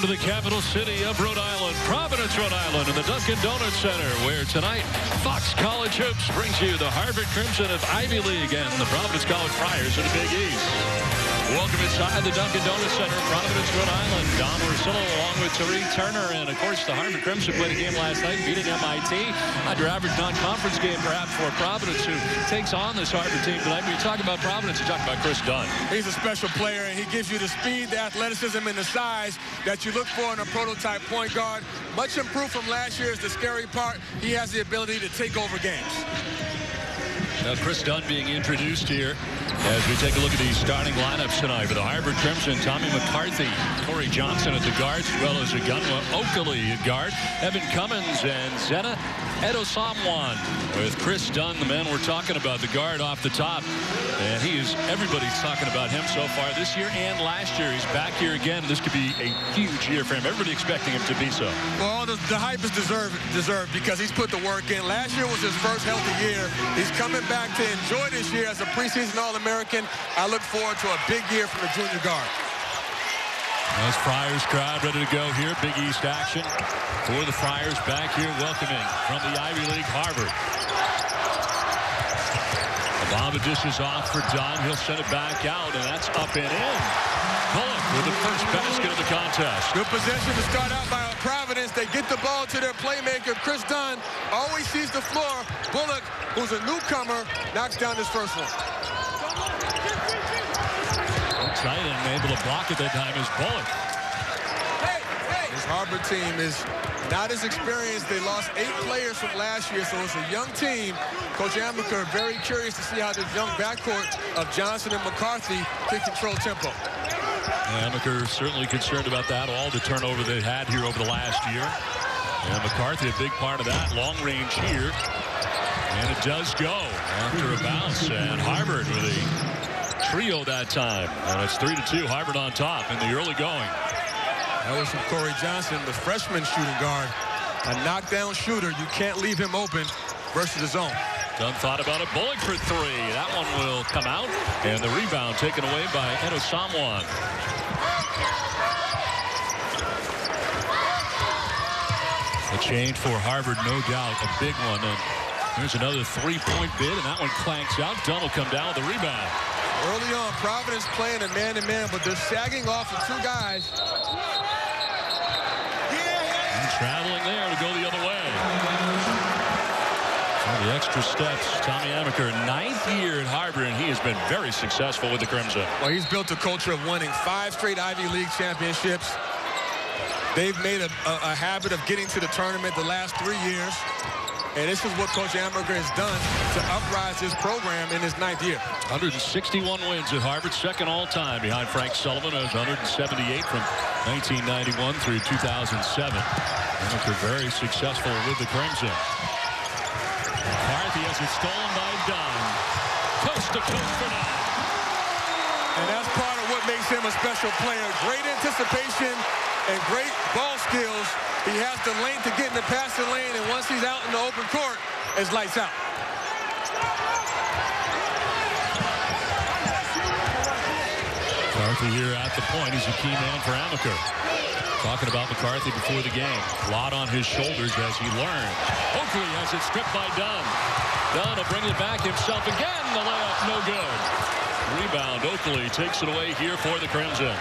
to the capital city of Rhode Island, Providence, Rhode Island, in the Dunkin' Donuts Center, where tonight Fox College Hoops brings you the Harvard Crimson of Ivy League and the Providence College Friars of the Big East. Welcome inside the Dunkin' Donuts Center in Providence, Rhode Island. Don Orsillo along with Tariq Turner. And, of course, the Harvard Crimson played a game last night beating MIT. Not your average non-conference game, perhaps, for Providence, who takes on this Harvard team tonight. When you talk about Providence, you talk about Chris Dunn. He's a special player, and he gives you the speed, the athleticism, and the size that you look for in a prototype point guard. Much improved from last year is the scary part. He has the ability to take over games. Now, Chris Dunn being introduced here as we take a look at these starting lineups tonight for the Harvard Crimson. Tommy McCarthy, Corey Johnson at the guards, as well as Agunwa Oakley at guard, Evan Cummins and Zena Edosamwan. With Chris Dunn, the man we're talking about, the guard off the top. And everybody's talking about him so far this year and last year. He's back here again. This could be a huge year for him. Everybody expecting him to be so. Well, the hype is deserved because he's put the work in. Last year was his first healthy year. He's coming back to enjoy this year as a preseason All-American. I look forward to a big year from the junior guard. As Friars crowd ready to go here. Big East action for the Friars back here welcoming from the Ivy League Harvard. Obama dishes off for Dunn. He'll send it back out, and that's up and in. Bullock with the first basket of the contest. Good possession to start out by Providence. They get the ball to their playmaker, Chris Dunn. Always sees the floor. Bullock, who's a newcomer, knocks down his first one. Tight and able to block it that time is Bullock. This Harvard team is not as experienced. They lost 8 players from last year, so it's a young team. Coach Amaker very curious to see how this young backcourt of Johnson and McCarthy can control tempo. Amaker certainly concerned about that, all the turnover they had here over the last year. And McCarthy, a big part of that, long range here. And it does go after a bounce. And Harvard with a trio that time. And it's 3-2, Harvard on top in the early going. That was from Corey Johnson, the freshman shooting guard. A knockdown shooter. You can't leave him open versus the zone. Dunn thought about it. Bullock for 3. That one will come out. And the rebound taken away by Edosamwan. A change for Harvard, no doubt. A big one. And here's another 3-point bid, and that one clanks out. Dunn will come down with the rebound. Early on, Providence playing a man-to-man, but they're sagging off of 2 guys. And traveling there to go the other way. So the extra steps. Tommy Amaker, 9th year at Harvard, and he has been very successful with the Crimson. Well, he's built a culture of winning 5 straight Ivy League championships. They've made a habit of getting to the tournament the last 3 years. And this is what Coach Amaker has done to uprise his program in his 9th year. 161 wins at Harvard, second all-time behind Frank Sullivan, as 178 from 1991 through 2007. Amaker very successful with the Crimson. McCarthy has it stolen by Dunn. Coast to coast for Dunn. And that's part of what makes him a special player. Great anticipation and great ball skills. He has the length to get in the passing lane, and once he's out in the open court, it's lights out. McCarthy here at the point. He's a key man for Amaker. Talking about McCarthy before the game. A lot on his shoulders as he learns. Oakley has it stripped by Dunn. Dunn will bring it back himself again. The layup no good. Rebound. Oakley takes it away here for the Crimson.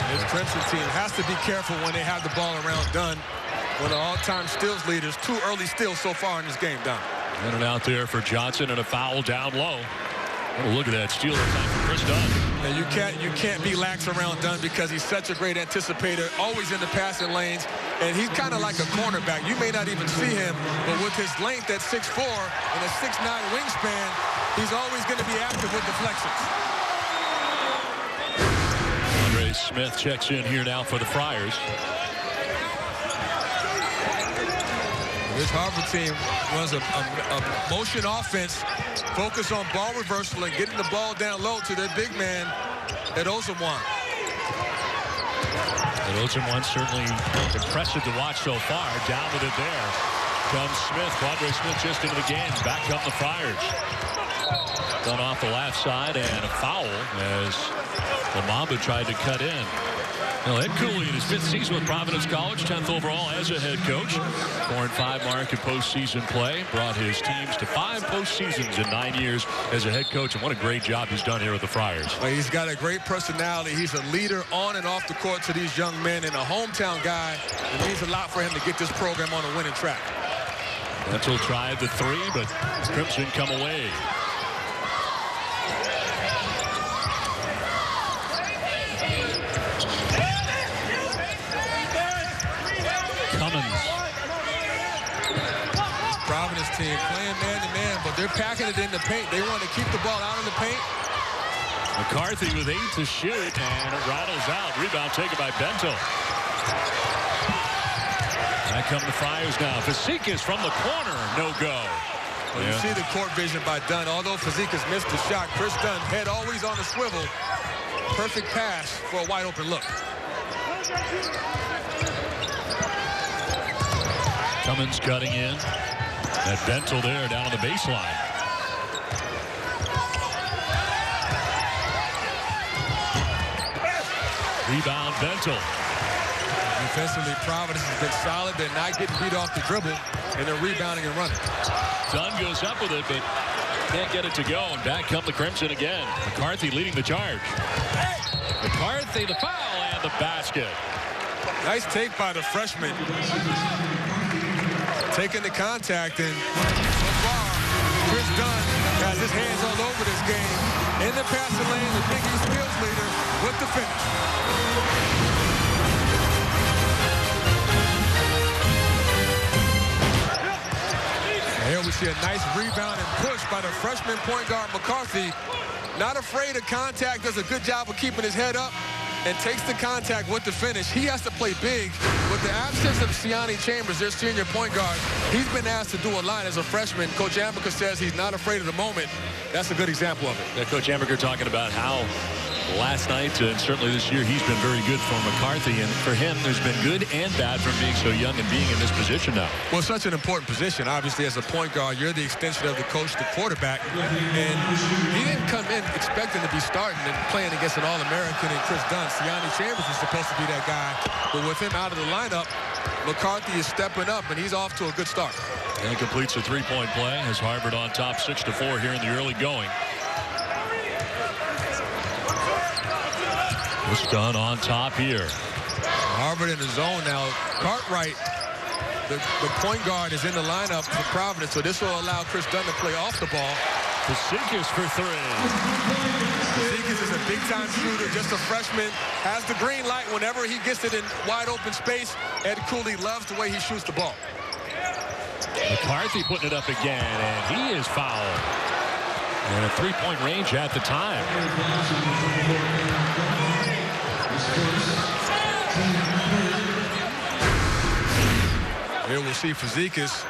This Crimson team has to be careful when they have the ball around Dunn. One of the all-time steals leaders. 2 early steals so far in this game, Dunn. In and out there for Johnson, and a foul down low. Oh, look at that steal time for Chris Dunn. And you can't be lax around Dunn because he's such a great anticipator, always in the passing lanes, and he's kind of like a cornerback. You may not even see him, but with his length at 6'4" and a 6'9" wingspan, he's always going to be active with deflections. Andre Smith checks in here now for the Friars. This Harvard team runs a motion offense, focus on ball reversal and getting the ball down low to their big man, Edosamwan. Edosamwan certainly impressive to watch so far. Down with it there comes Smith. Quadre Smith just into the game. Back come the Friars. Done off the left side, and a foul as the Mamba tried to cut in. Well, Ed Cooley in his 5th season with Providence College, 10th overall as a head coach. 4-5 mark in postseason play. Brought his teams to 5 postseasons in 9 years as a head coach, and what a great job he's done here with the Friars. Well, he's got a great personality. He's a leader on and off the court to these young men, and a hometown guy. It means a lot for him to get this program on a winning track. Bentil tried the 3, but Crimson come away. Providence team playing man-to-man, but they're packing it in the paint. They want to keep the ball out of the paint. McCarthy with 8 to shoot, and it rattles out. Rebound taken by Bentil. Back come the Friars now. Fazekas from the corner, no go. Well, you see the court vision by Dunn. Although Fazekas missed the shot, Chris Dunn, head always on the swivel. Perfect pass for a wide-open look. Cummins cutting in. That Bentil there down on the baseline. Rebound Bentil. Defensively, Providence has been solid. They're not getting beat off the dribble, and they're rebounding and running. Dunn goes up with it, but can't get it to go, and back come the Crimson again. McCarthy leading the charge. McCarthy, the foul, and the basket. Nice take by the freshman. Taking the contact, and so far, Chris Dunn has his hands all over this game. In the passing lane, the Big East skills leader with the finish. Here we see a nice rebound and push by the freshman point guard McCarthy. Not afraid of contact, does a good job of keeping his head up, and takes the contact with the finish. He has to play big. With the absence of Siani Chambers, their senior point guard, he's been asked to do a lot as a freshman. Coach Amaker says he's not afraid of the moment. That's a good example of it. Yeah, Coach Amaker talking about how last night and certainly this year he's been very good for McCarthy, and for him there's been good and bad from being so young and being in this position now. Well, such an important position. Obviously, as a point guard, you're the extension of the coach, the quarterback, and he didn't come in expecting to be starting and playing against an All-American and Chris Dunn. Siani Chambers is supposed to be that guy, but with him out of the lineup, McCarthy is stepping up, and he's off to a good start. And completes a 3-point play as Harvard on top 6-4 here in the early going. It's done on top here. Harvard in the zone now. Cartwright, the point guard, is in the lineup for Providence, so this will allow Chris Dunn to play off the ball. Fazekas for 3. Fazekas is a big-time shooter, just a freshman. Has the green light whenever he gets it in wide-open space. Ed Cooley loves the way he shoots the ball. McCarthy putting it up again, and he is fouled. And a 3-point range at the time. Here we'll see Fazekas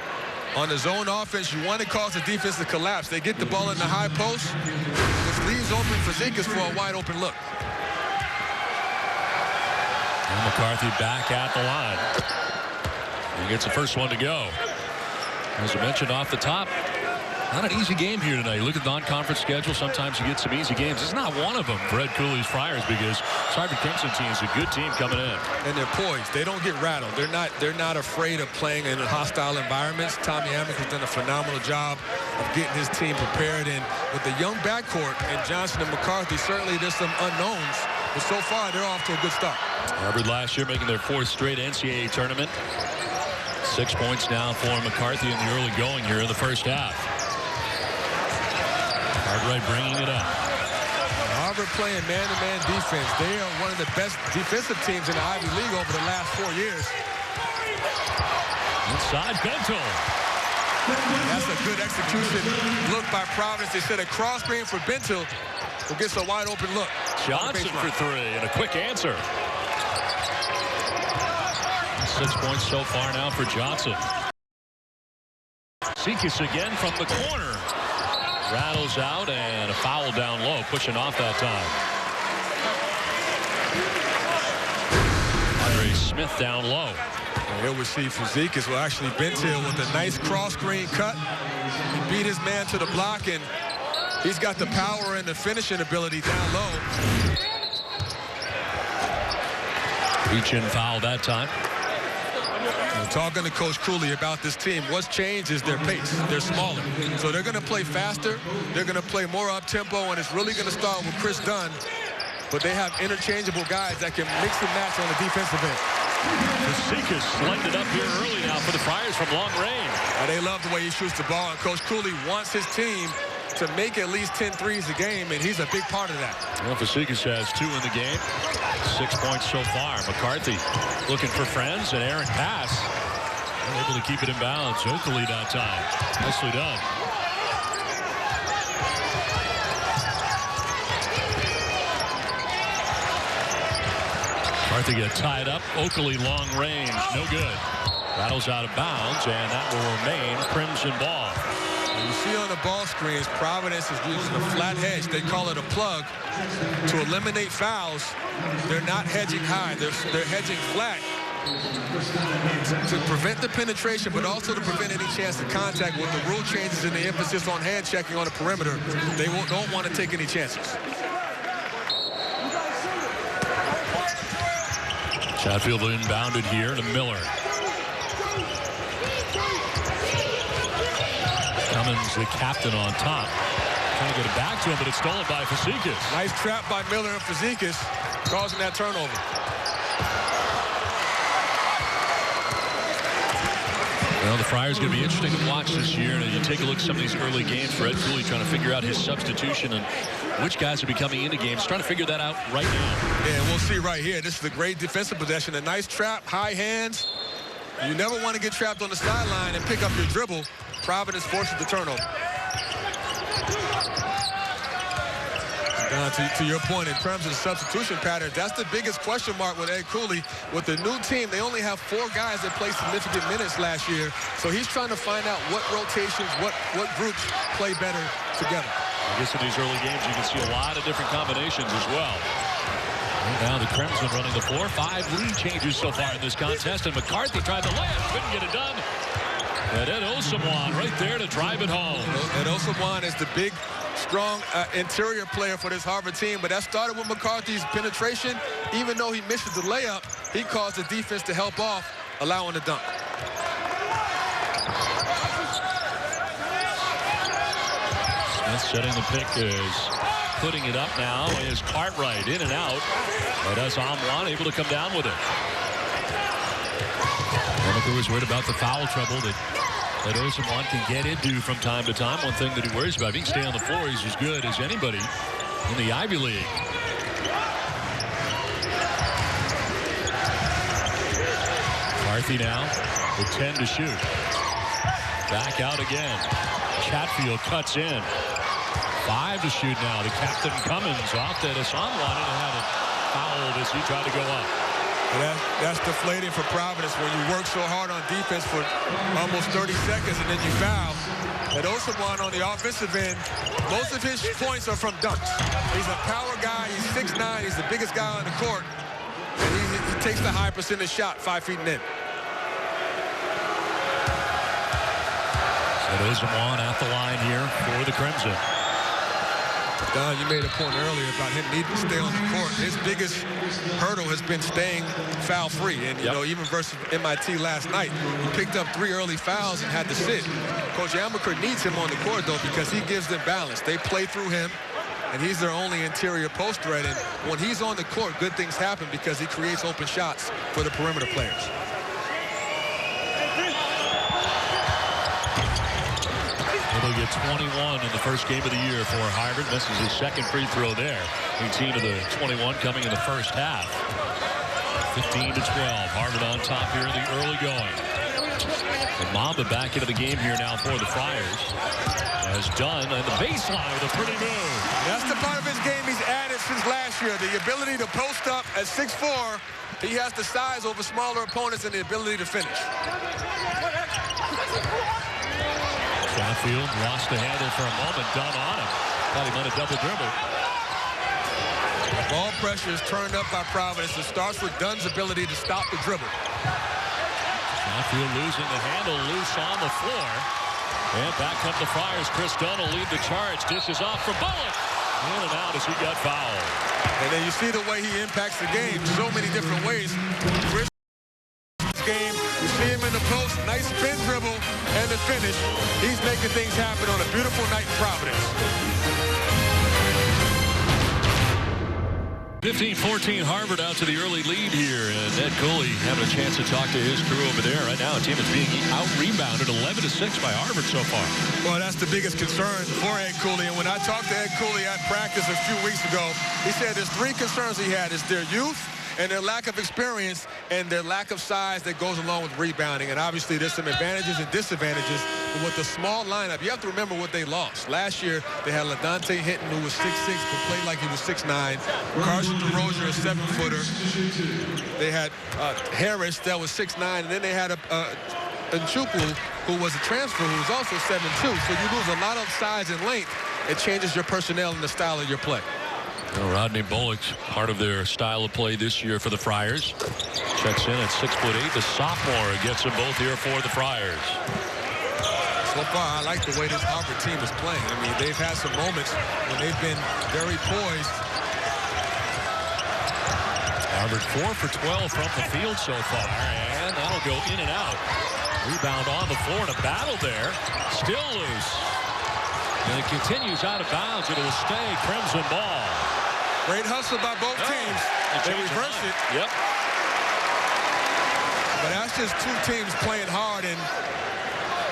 on the zone offense. You want to cause the defense to collapse. They get the ball in the high post, which leaves open Fazekas for a wide open look. And McCarthy back at the line. He gets the first one to go. As I mentioned off the top, not an easy game here tonight. You look at the non-conference schedule, sometimes you get some easy games. It's not one of them for Ed Cooley's Friars, because Harvard Crimson team is a good team coming in. And they're poised. They don't get rattled. They're not afraid of playing in hostile environments. Tommy Amaker has done a phenomenal job of getting his team prepared. And with the young backcourt and Johnson and McCarthy, certainly there's some unknowns. But so far, they're off to a good start. Harvard last year making their 4th straight NCAA tournament. 6 points now for McCarthy in the early going here in the first half. Cartwright bringing it up. Harvard playing man-to-man defense. They are one of the best defensive teams in the Ivy League over the last 4 years. Inside Bentil. That's a good execution look by Providence. They set a cross screen for Bentil, who gets a wide open look. Johnson for 3 and a quick answer. 6 points so far now for Johnson. Fazekas again from the corner. Rattles out, and a foul down low, pushing off that time. Andre Smith down low. And here we see Fazekas, well, actually Bentil with a nice cross screen cut. He beat his man to the block, and he's got the power and the finishing ability down low. Reach-in foul that time. Talking to Coach Cooley about this team, what's changed is their pace. They're smaller. So they're going to play faster. They're going to play more up-tempo, and it's really going to start with Chris Dunn. But they have interchangeable guys that can mix and match on the defensive end. Fazekas lighted up here early now for the Friars from long range. They love the way he shoots the ball, and Coach Cooley wants his team to make at least 10 threes a game, and he's a big part of that. Well, Fazekas has 2 in the game. 6 points so far. McCarthy looking for friends, and Aaron pass. Able to keep it in balance. Oakley that time. Nicely done. McCarthy get tied up. Oakley long range. No good. Rattles out of bounds, and that will remain Crimson ball. You see on the ball screens, Providence is using a flat hedge. They call it a plug to eliminate fouls. They're not hedging high. They're hedging flat to prevent the penetration, but also to prevent any chance of contact. With the rule changes and the emphasis on hand checking on the perimeter, they don't want to take any chances. Chatfield inbounded here to Miller. Cummins, the captain, on top. Trying to get it back to him, but it's stolen by Fazekas. Nice trap by Miller and Fazekas, causing that turnover. Well, the Friars are going to be interesting to watch this year. And you take a look at some of these early games. Fred Cooley trying to figure out his substitution and which guys will be coming into games. Trying to figure that out right now. Yeah, we'll see right here. This is a great defensive possession. A nice trap, high hands. You never want to get trapped on the sideline and pick up your dribble. Providence forces the turnover. To your point, in terms of the substitution pattern, that's the biggest question mark with Ed Cooley. With the new team, they only have 4 guys that played significant minutes last year. So he's trying to find out what rotations, what groups play better together. I guess in these early games, you can see a lot of different combinations as well. And now the Crimson running the floor. 5 lead changes so far in this contest. And McCarthy tried to lay it, couldn't get it done. And Ed Osabuwan right there to drive it home. Ed Osabuwan is the big, strong interior player for this Harvard team, but that started with McCarthy's penetration. Even though he misses the layup, he caused the defense to help off, allowing the dunk. Smith setting the pick, is putting it up now is Cartwright in and out. But Osabuwan able to come down with it. Monaco was worried about the foul trouble that Osabuwan can get into from time to time. One thing that he worries about, if he can stay on the floor, he's as good as anybody in the Ivy League. McCarthy now with 10 to shoot. Back out again. Chatfield cuts in. 5 to shoot now. The captain Cummins off that Osabuwan and had it fouled as he tried to go up. That's deflating for Providence when you work so hard on defense for almost 30 seconds and then you foul. And Osabuwan on the offensive end, most of his points are from dunks. He's a power guy. He's 6'9". He's the biggest guy on the court. And he takes the high percentage shot 5 feet and in. So Osabuwan at the line here for the Crimson. Don, you made a point earlier about him needing to stay on the court. His biggest hurdle has been staying foul-free. And, you know, even versus MIT last night, he picked up 3 early fouls and had to sit. Coach Amaker needs him on the court, though, because he gives them balance. They play through him, and he's their only interior post threat. And when he's on the court, good things happen because he creates open shots for the perimeter players. He'll get 21 in the first game of the year for Harvard. Misses his second free throw there. 18 to the 21 coming in the first half. 15 to 12. Harvard on top here in the early going. And Mamba back into the game here now for the Friars. As done on the baseline with a pretty move. That's the part of his game he's added since last year. The ability to post up at 6'4". He has the size over smaller opponents and the ability to finish. Chatfield lost the handle for a moment. Dunn on him. Thought he meant a double dribble. Ball pressure is turned up by Providence. It starts with Dunn's ability to stop the dribble. Chatfield losing the handle, loose on the floor. And back up the Friars. Chris Dunn will lead the charge. Dishes off for Bullock. In and out as he got fouled. And then you see the way he impacts the game so many different ways. Game, you see him in the post, nice spin dribble, and the finish. He's making things happen on a beautiful night in Providence. 15-14 Harvard out to the early lead here, and Ed Cooley having a chance to talk to his crew over there. Right now, a team that's being out-rebounded 11-6 by Harvard so far. Well, that's the biggest concern for Ed Cooley, and when I talked to Ed Cooley at practice a few weeks ago, he said there's 3 concerns he had. It's their youth, and their lack of experience, and their lack of size that goes along with rebounding. And obviously, there's some advantages and disadvantages. But with the small lineup, you have to remember what they lost. Last year, they had LaDontae Hinton, who was 6'6", but played like he was 6'9". Carson DeRozier, a 7-footer. They had Harris, that was 6'9", and then they had Nchukwu, who was a transfer, who was also 7'2". So you lose a lot of size and length. It changes your personnel and the style of your play. Rodney Bullock's part of their style of play this year for the Friars. Checks in at 6'8". The sophomore gets them both here for the Friars. So far, I like the way this Harvard team is playing. I mean, they've had some moments when they've been very poised. Harvard 4 for 12 from the field so far, and that'll go in and out. Rebound on the floor and a battle there. Still loose. And it continues out of bounds. It will stay Crimson ball. Great hustle by both teams. They reverse it. Yep. But that's just 2 teams playing hard and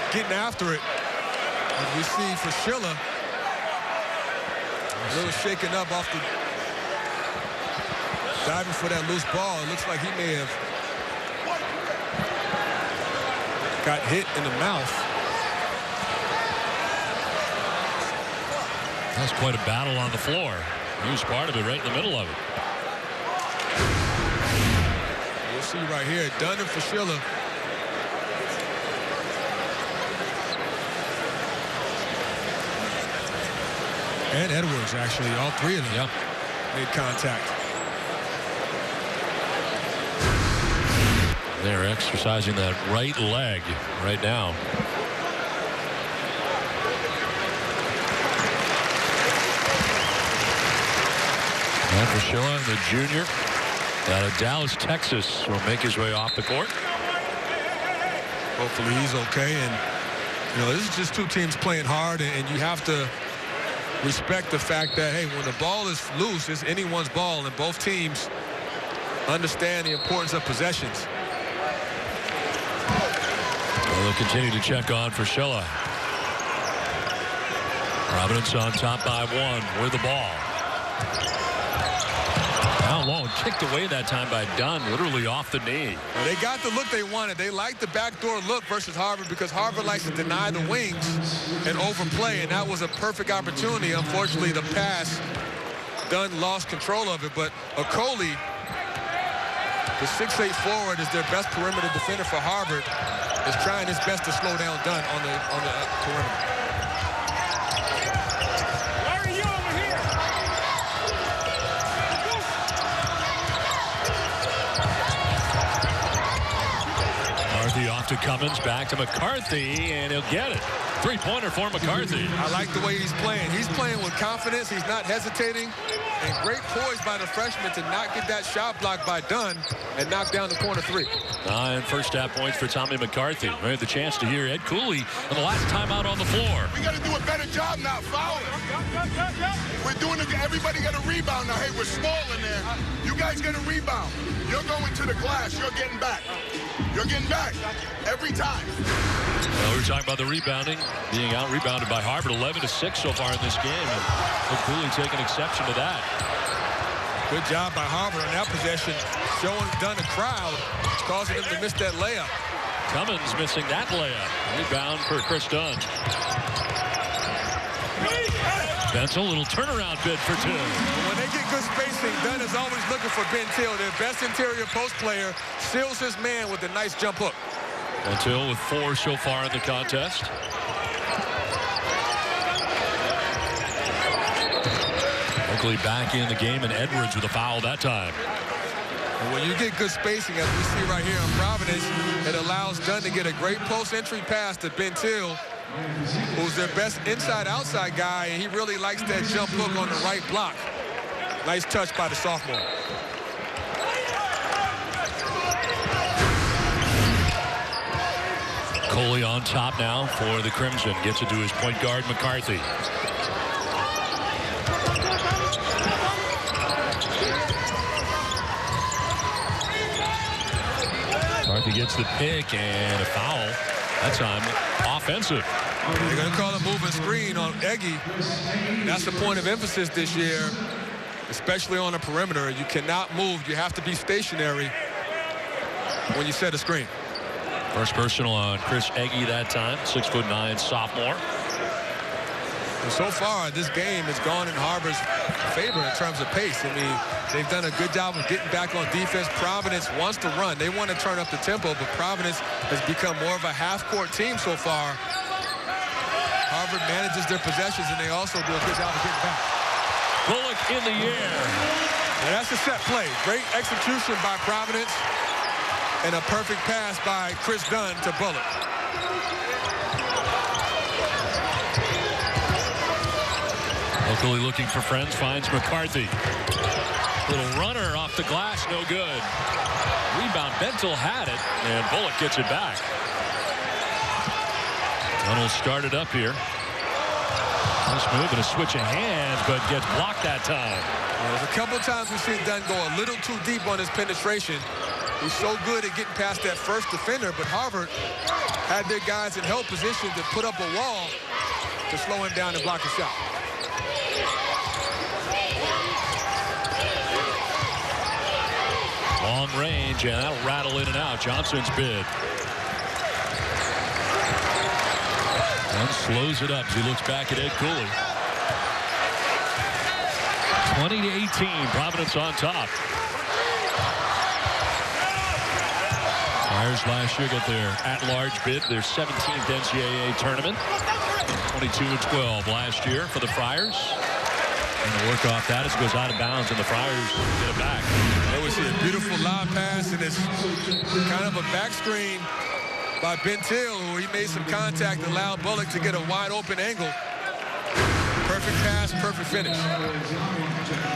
getting after it. As we see for Schiller, a little shaken up off the diving for that loose ball. It looks like he may have got hit in the mouth. That's quite a battle on the floor. He was part of it right in the middle of it. You'll see right here, Dunn and Fushilla. And Edwards, actually, all 3 of them made contact. They're exercising that right leg right now. And Fushilla, the junior, out of Dallas, Texas, will make his way off the court. Hopefully he's okay. And, you know, this is just 2 teams playing hard, and you have to respect the fact that, hey, when the ball is loose, it's anyone's ball, and both teams understand the importance of possessions. Well, they'll continue to check on Fushilla. Providence on top by 1 with the ball. Down low and kicked away that time by Dunn, literally off the knee. Well, they got the look they wanted. They liked the backdoor look versus Harvard because Harvard likes to deny the wings and overplay, and that was a perfect opportunity. Unfortunately, the pass, Dunn lost control of it, but Okoli, the 6'8" forward, is their best perimeter defender for Harvard, is trying his best to slow down Dunn on the perimeter. Off to Cummins, back to McCarthy, and he'll get it. 3-pointer for McCarthy. I like the way he's playing. He's playing with confidence. He's not hesitating. And great poise by the freshman to not get that shot blocked by Dunn and knock down the corner 3. 9 first-half points for Tommy McCarthy. We had the chance to hear Ed Cooley on the last time out on the floor. We got to do a better job not fouling. We're doing it. Everybody got a rebound now. Hey, we're small in there. You guys get a rebound. You're going to the glass. You're getting back. You're getting back every time. Well, we were talking about the rebounding, being out-rebounded by Harvard, 11-6 so far in this game, and Ed Cooley taking exception to that. Good job by Harvard on that possession, showing Dunn a crowd, causing him to miss that layup. Cummins missing that layup. Rebound for Chris Dunn. That's a little turnaround bid for 2. When they get good spacing, Dunn is always looking for Ben Till, their best interior post player, seals his man with a nice jump hook. Till with 4 so far in the contest. Oakley back in the game, and Edwards with a foul that time. And when you get good spacing, as we see right here in Providence, it allows Dunn to get a great post entry pass to Ben Till, who's their best inside-outside guy, and he really likes that jump hook on the right block. Nice touch by the sophomore. Coley on top now for the Crimson. Gets it to his point guard, McCarthy. McCarthy gets the pick and a foul. That time offensive. They're going to call a moving screen on Eggy. That's the point of emphasis this year, especially on the perimeter. You cannot move. You have to be stationary when you set a screen. First personal on Chris Eggy that time, 6'9" sophomore. And so far, this game has gone in Harvard's favor in terms of pace. I mean, they've done a good job of getting back on defense. Providence wants to run. They want to turn up the tempo, but Providence has become more of a half-court team so far. Harvard manages their possessions, and they also do a good job of getting back. Bullock in the air. And that's a set play. Great execution by Providence, and a perfect pass by Chris Dunn to Bullock. Locally looking for friends, finds McCarthy. Little runner off the glass, no good. Rebound, Bentel had it, and Bullock gets it back. Tunnel started up here. Nice move and a switch of hands, but gets blocked that time. There's a couple times we've seen Dunn go a little too deep on his penetration. He's so good at getting past that first defender, but Harvard had their guys in held position to put up a wall to slow him down and block a shot. Long range, and that'll rattle in and out. Johnson's bid. And slows it up as he looks back at Ed Cooley. 20-18, Providence on top. Friars last year got their at-large bid, their 17th NCAA tournament. 22-12 last year for the Friars. And to work off that as it goes out of bounds, and the Friars get it back. There was a beautiful lob pass, and it's kind of a back screen by Bentil, who he made some contact, allowed Bullock to get a wide open angle. Perfect pass, perfect finish.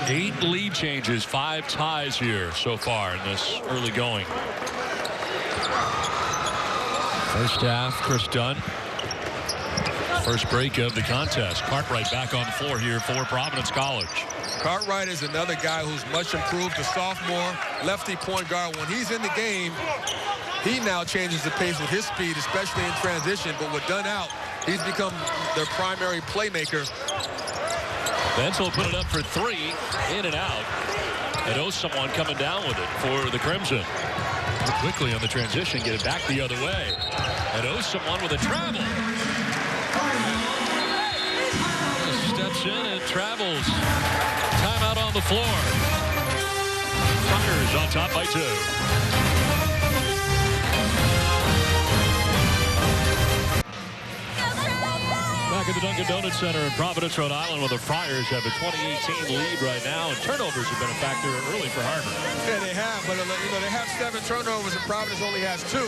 8 lead changes, 5 ties here so far in this early going. First half, Chris Dunn. First break of the contest. Cartwright back on the floor here for Providence College. Cartwright is another guy who's much improved, a sophomore, lefty point guard. When he's in the game, he now changes the pace with his speed, especially in transition. But with Dunn out, he's become their primary playmaker. Benzel put it up for 3, in and out. And someone coming down with it for the Crimson. Quickly on the transition, get it back the other way. And someone with a travel. Steps in and travels. Timeout on the floor. Friars on top by 2. Back at the Dunkin' Donuts Center in Providence, Rhode Island, where the Friars have a 2018 lead right now, and turnovers have been a factor early for Harvard. Yeah, they have, but they have 7 turnovers, and Providence only has 2.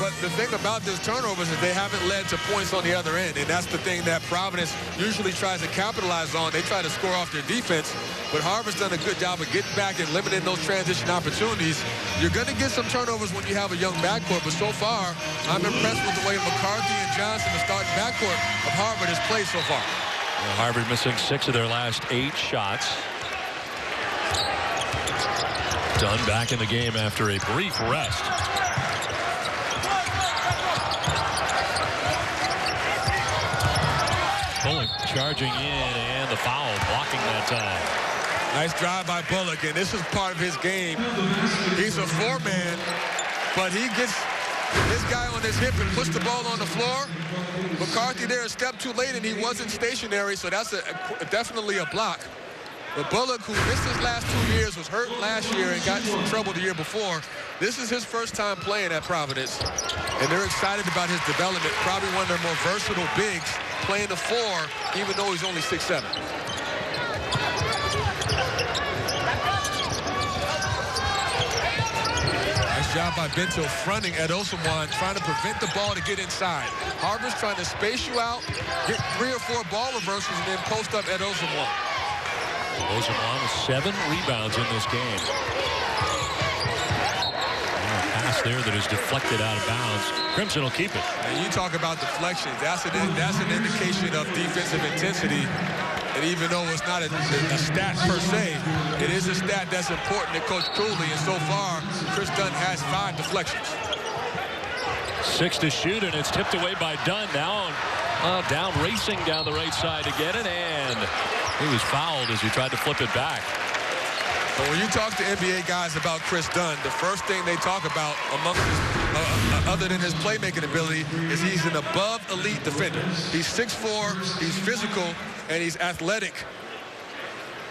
But the thing about those turnovers is they haven't led to points on the other end, and that's the thing that Providence usually tries to capitalize on. They try to score off their defense, but Harvard's done a good job of getting back and limiting those transition opportunities. You're going to get some turnovers when you have a young backcourt, but so far, I'm impressed with the way McCarthy and Johnson, the starting backcourt of Harvard, has played so far. Well, Harvard missing 6 of their last 8 shots. Dunn back in the game after a brief rest. Bullock charging in, and the foul, blocking that time. Nice drive by Bullock, and this is part of his game. He's a 4-man, but he gets this guy on his hip and puts the ball on the floor. McCarthy there a step too late, and he wasn't stationary, so that's definitely a block. But Bullock, who missed his last 2 years, was hurt last year and got in some trouble the year before. This is his first time playing at Providence, and they're excited about his development. Probably one of their more versatile bigs, playing the 4, even though he's only 6'7". Nice job by Bentil fronting Ed Osawan, trying to prevent the ball to get inside. Harvard's trying to space you out, get 3 or 4 ball reversals, and then post up Ed Osawan. Goes along with 7 rebounds in this game. Pass there that is deflected out of bounds. Crimson will keep it. And you talk about deflections. That's an indication of defensive intensity. And even though it's not a stat per se, it is a stat that's important to Coach Cooley. And so far, Chris Dunn has 5 deflections. 6 to shoot, and it's tipped away by Dunn. Now down racing down the right side to get it, and he was fouled as he tried to flip it back. But when you talk to NBA guys about Chris Dunn, the first thing they talk about, amongst other than his playmaking ability, is he's an above elite defender. He's 6'4", he's physical, and he's athletic.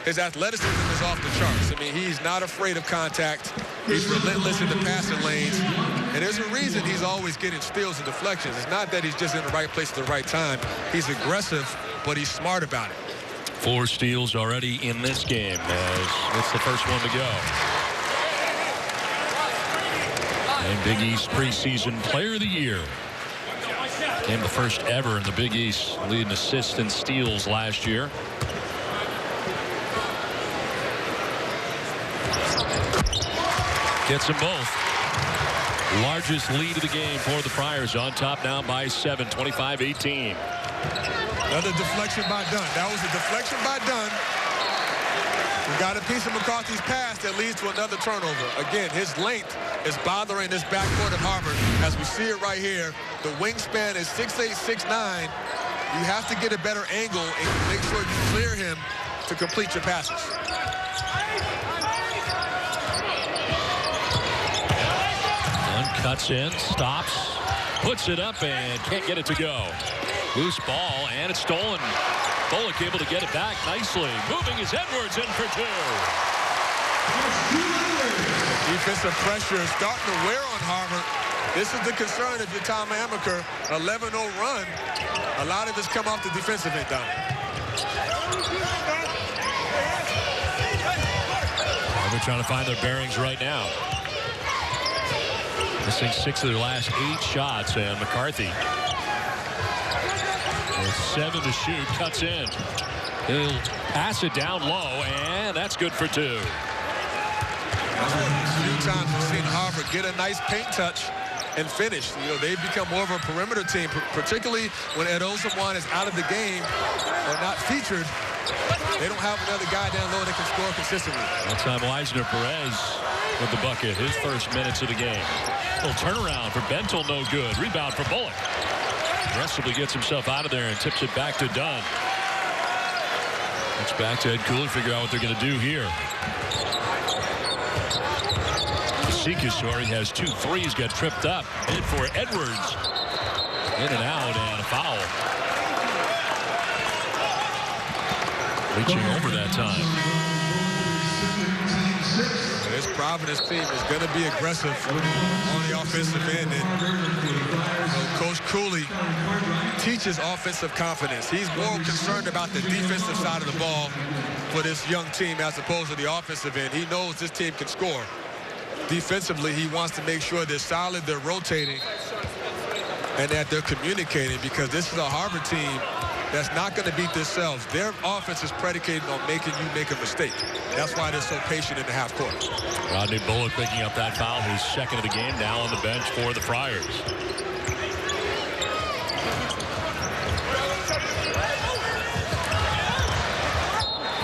His athleticism is off the charts. I mean, he's not afraid of contact. He's relentless in the passing lanes. And there's a reason he's always getting steals and deflections. It's not that he's just in the right place at the right time. He's aggressive, but he's smart about it. 4 steals already in this game as it's the first one to go. And Big East preseason player of the year. Became the first ever in the Big East, leading assists and steals last year. Gets them both. Largest lead of the game for the Friars, on top now by 7, 25-18. Another deflection by Dunn. That was a deflection by Dunn. We got a piece of McCarthy's pass that leads to another turnover. Again, his length is bothering this backcourt of Harvard. As we see it right here, the wingspan is 6'8", 6'9". You have to get a better angle and make sure you clear him to complete your passes. Cuts in, stops, puts it up, and can't get it to go. Loose ball, and it's stolen. Bullock able to get it back nicely. Moving is Edwards in for 2. Defensive pressure is starting to wear on Harvard. This is the concern if you're Tom Amaker. 11-0 run. A lot of it's come off the defensive end, Don. They're trying to find their bearings right now. Missing 6 of their last 8 shots, and McCarthy with 7 to shoot, cuts in. He'll pass it down low, and that's good for 2. A few times we've seen Harvard get a nice paint touch and finish. You know, they've become more of a perimeter team, particularly when Ed Olszewski is out of the game or not featured. They don't have another guy down low that can score consistently. That time Weisner Perez with the bucket, his first minutes of the game. Little turnaround for Bentel, no good. Rebound for Bullock. Aggressively gets himself out of there and tips it back to Dunn. It's back to Ed Cooley, figure out what they're going to do here. Sikasori has 2 threes, got tripped up. In for Edwards. In and out, and a foul. Reaching over that time. This Providence team is going to be aggressive on the offensive end. And Coach Cooley teaches offensive confidence. He's more concerned about the defensive side of the ball for this young team as opposed to the offensive end. He knows this team can score. Defensively, he wants to make sure they're solid, they're rotating, and that they're communicating, because this is a Harvard team that's not going to beat themselves. Their offense is predicated on making you make a mistake. That's why they're so patient in the half court. Rodney Bullock picking up that foul, his second of the game, now on the bench for the Friars.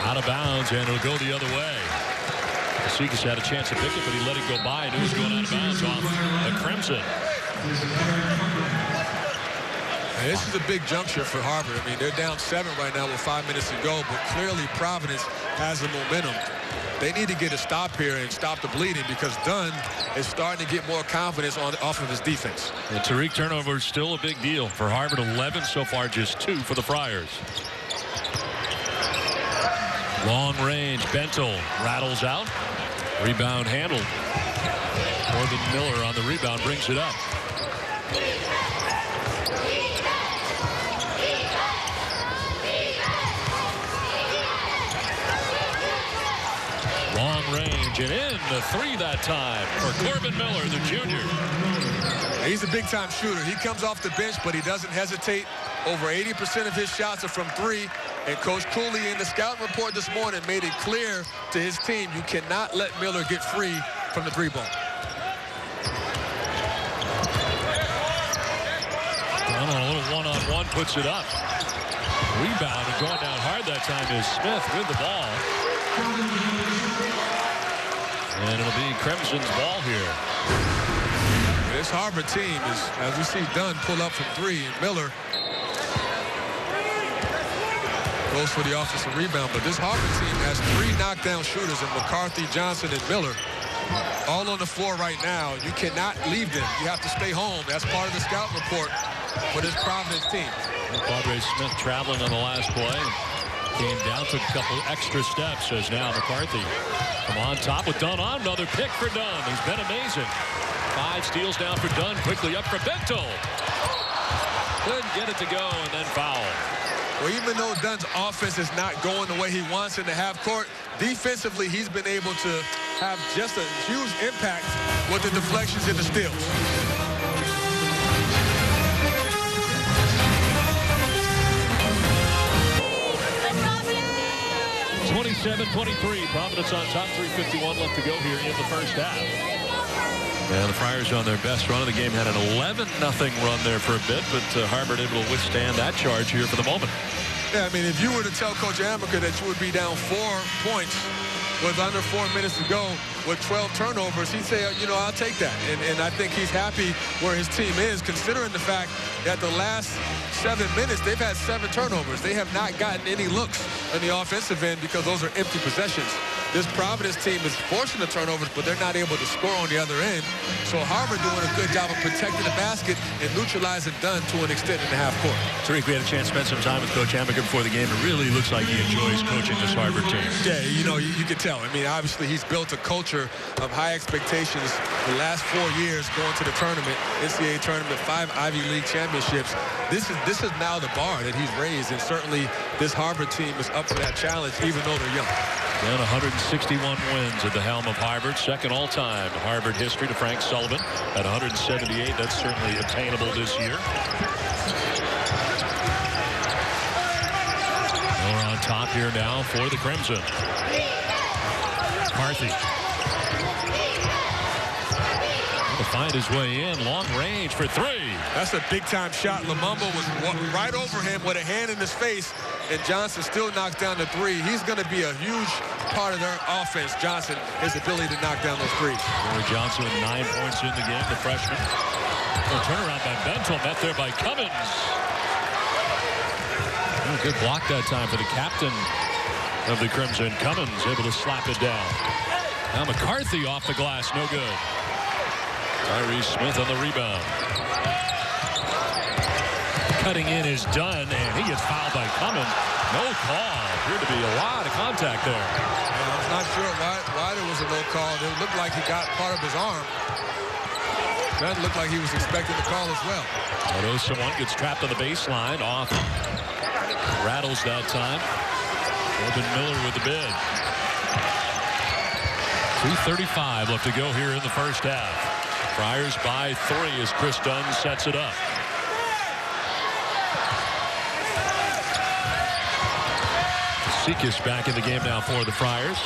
Out of bounds, and it'll go the other way. Sekas had a chance to pick it, but he let it go by and knew he was going out of bounds off the Crimson. And this is a big juncture for Harvard. I mean, they're down 7 right now with 5 minutes to go, but clearly Providence has the momentum. They need to get a stop here and stop the bleeding, because Dunn is starting to get more confidence off of his defense. The Tariq turnover is still a big deal for Harvard. 11 so far, just 2 for the Friars. Long range, Bentel rattles out. Rebound handled. Corbin Miller on the rebound brings it up. Long range and in the 3 that time for Corbin Miller, the junior. He's a big-time shooter. He comes off the bench, but he doesn't hesitate. Over 80% of his shots are from 3. And Coach Cooley in the scouting report this morning made it clear to his team, you cannot let Miller get free from the three-ball. Dunn on a little one-on-one, puts it up. Rebound and going down hard that time is Smith with the ball. And it'll be Crimson's ball here. This Harvard team is, as we see Dunn pull up from three, and Miller goes for the offensive rebound. But this Harvard team has 3 knockdown shooters in McCarthy, Johnson, and Miller, all on the floor right now. You cannot leave them. You have to stay home. That's part of the scout report for this Providence team. Padre Smith traveling on the last play. Came down, took a couple extra steps as now McCarthy from on top with Dunn on. Another pick for Dunn. He's been amazing. 5 steals down for Dunn. Quickly up for Bento. Couldn't get it to go and then foul. Well, even though Dunn's offense is not going the way he wants in the half court, defensively he's been able to have just a huge impact with the deflections and the steals. 27-23. Providence on top. 3:51 left to go here in the first half. And the Friars on their best run of the game had an 11-0 run there for a bit, but Harvard able to withstand that charge here for the moment. Yeah, I mean, if you were to tell Coach Amaker that you would be down 4 points with under 4 minutes to go with 12 turnovers, he'd say, you know, I'll take that. And I think he's happy where his team is, considering the fact that the last 7 minutes, they've had 7 turnovers. They have not gotten any looks on the offensive end because those are empty possessions. This Providence team is forcing the turnovers, but they're not able to score on the other end. So Harvard doing a good job of protecting the basket and neutralizing Dunn to an extent in the half court. Tariq, we had a chance to spend some time with Coach Amaker before the game. It really looks like he enjoys coaching this Harvard team. Yeah, you know, you can tell. I mean, obviously he's built a culture of high expectations the last 4 years going to the tournament, NCAA tournament, 5 Ivy League championships. This is now the bar that he's raised, and certainly this Harvard team is up for that challenge, even though they're young. And 161 wins at the helm of Harvard, second all-time in Harvard history to Frank Sullivan at 178. That's certainly attainable this year. We're on top here now for the Crimson. McCarthy to find his way in, long range for 3. That's a big-time shot. Lumumba was right over him with a hand in his face, and Johnson still knocks down the 3. He's going to be a huge part of their offense, Johnson, his ability to knock down those 3s. Corey Johnson with 9 points in the game, the freshman. A turnaround by Bento, met there by Cummins. Oh, good block that time for the captain of the Crimson. Cummins able to slap it down. Now McCarthy off the glass, no good. Tyrese Smith on the rebound. Cutting in is Dunn, and he gets fouled by Cummins. No call. Appeared to be a lot of contact there. I'm not sure why there was a no call. It looked like he got part of his arm. That looked like he was expecting the call as well. Although someone gets trapped on the baseline, off. Rattles that time. Corbin Miller with the bid. 2:35 left to go here in the first half. Friars by 3 as Chris Dunn sets it up. Seekis back in the game now for the Friars.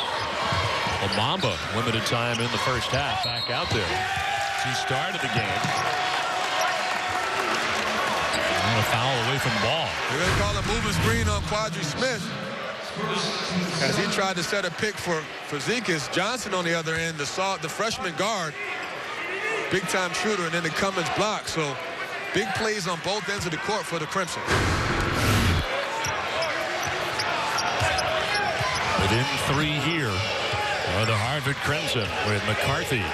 Lumumba, limited time in the first half, back out there. He started the game. And a foul away from the ball. They're going to call a moving screen on Quadri Smith as he tried to set a pick for Seekis. Johnson on the other end, the freshman guard, big-time shooter, and then the Cummins block. So big plays on both ends of the court for the Crimson. Within 3 here are the Harvard Crimson with McCarthy.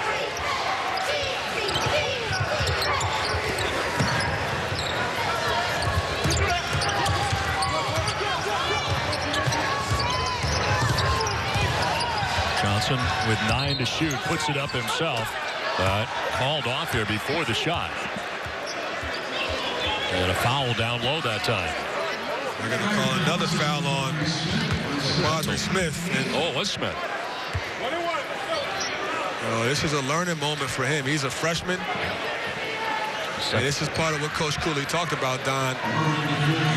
Johnson with 9 to shoot, puts it up himself, but called off here before the shot. And a foul down low that time. We're going to call another foul on Quadri Smith. And oh, what's Smith? this is a learning moment for him. He's a freshman. And this is part of what Coach Cooley talked about, Don.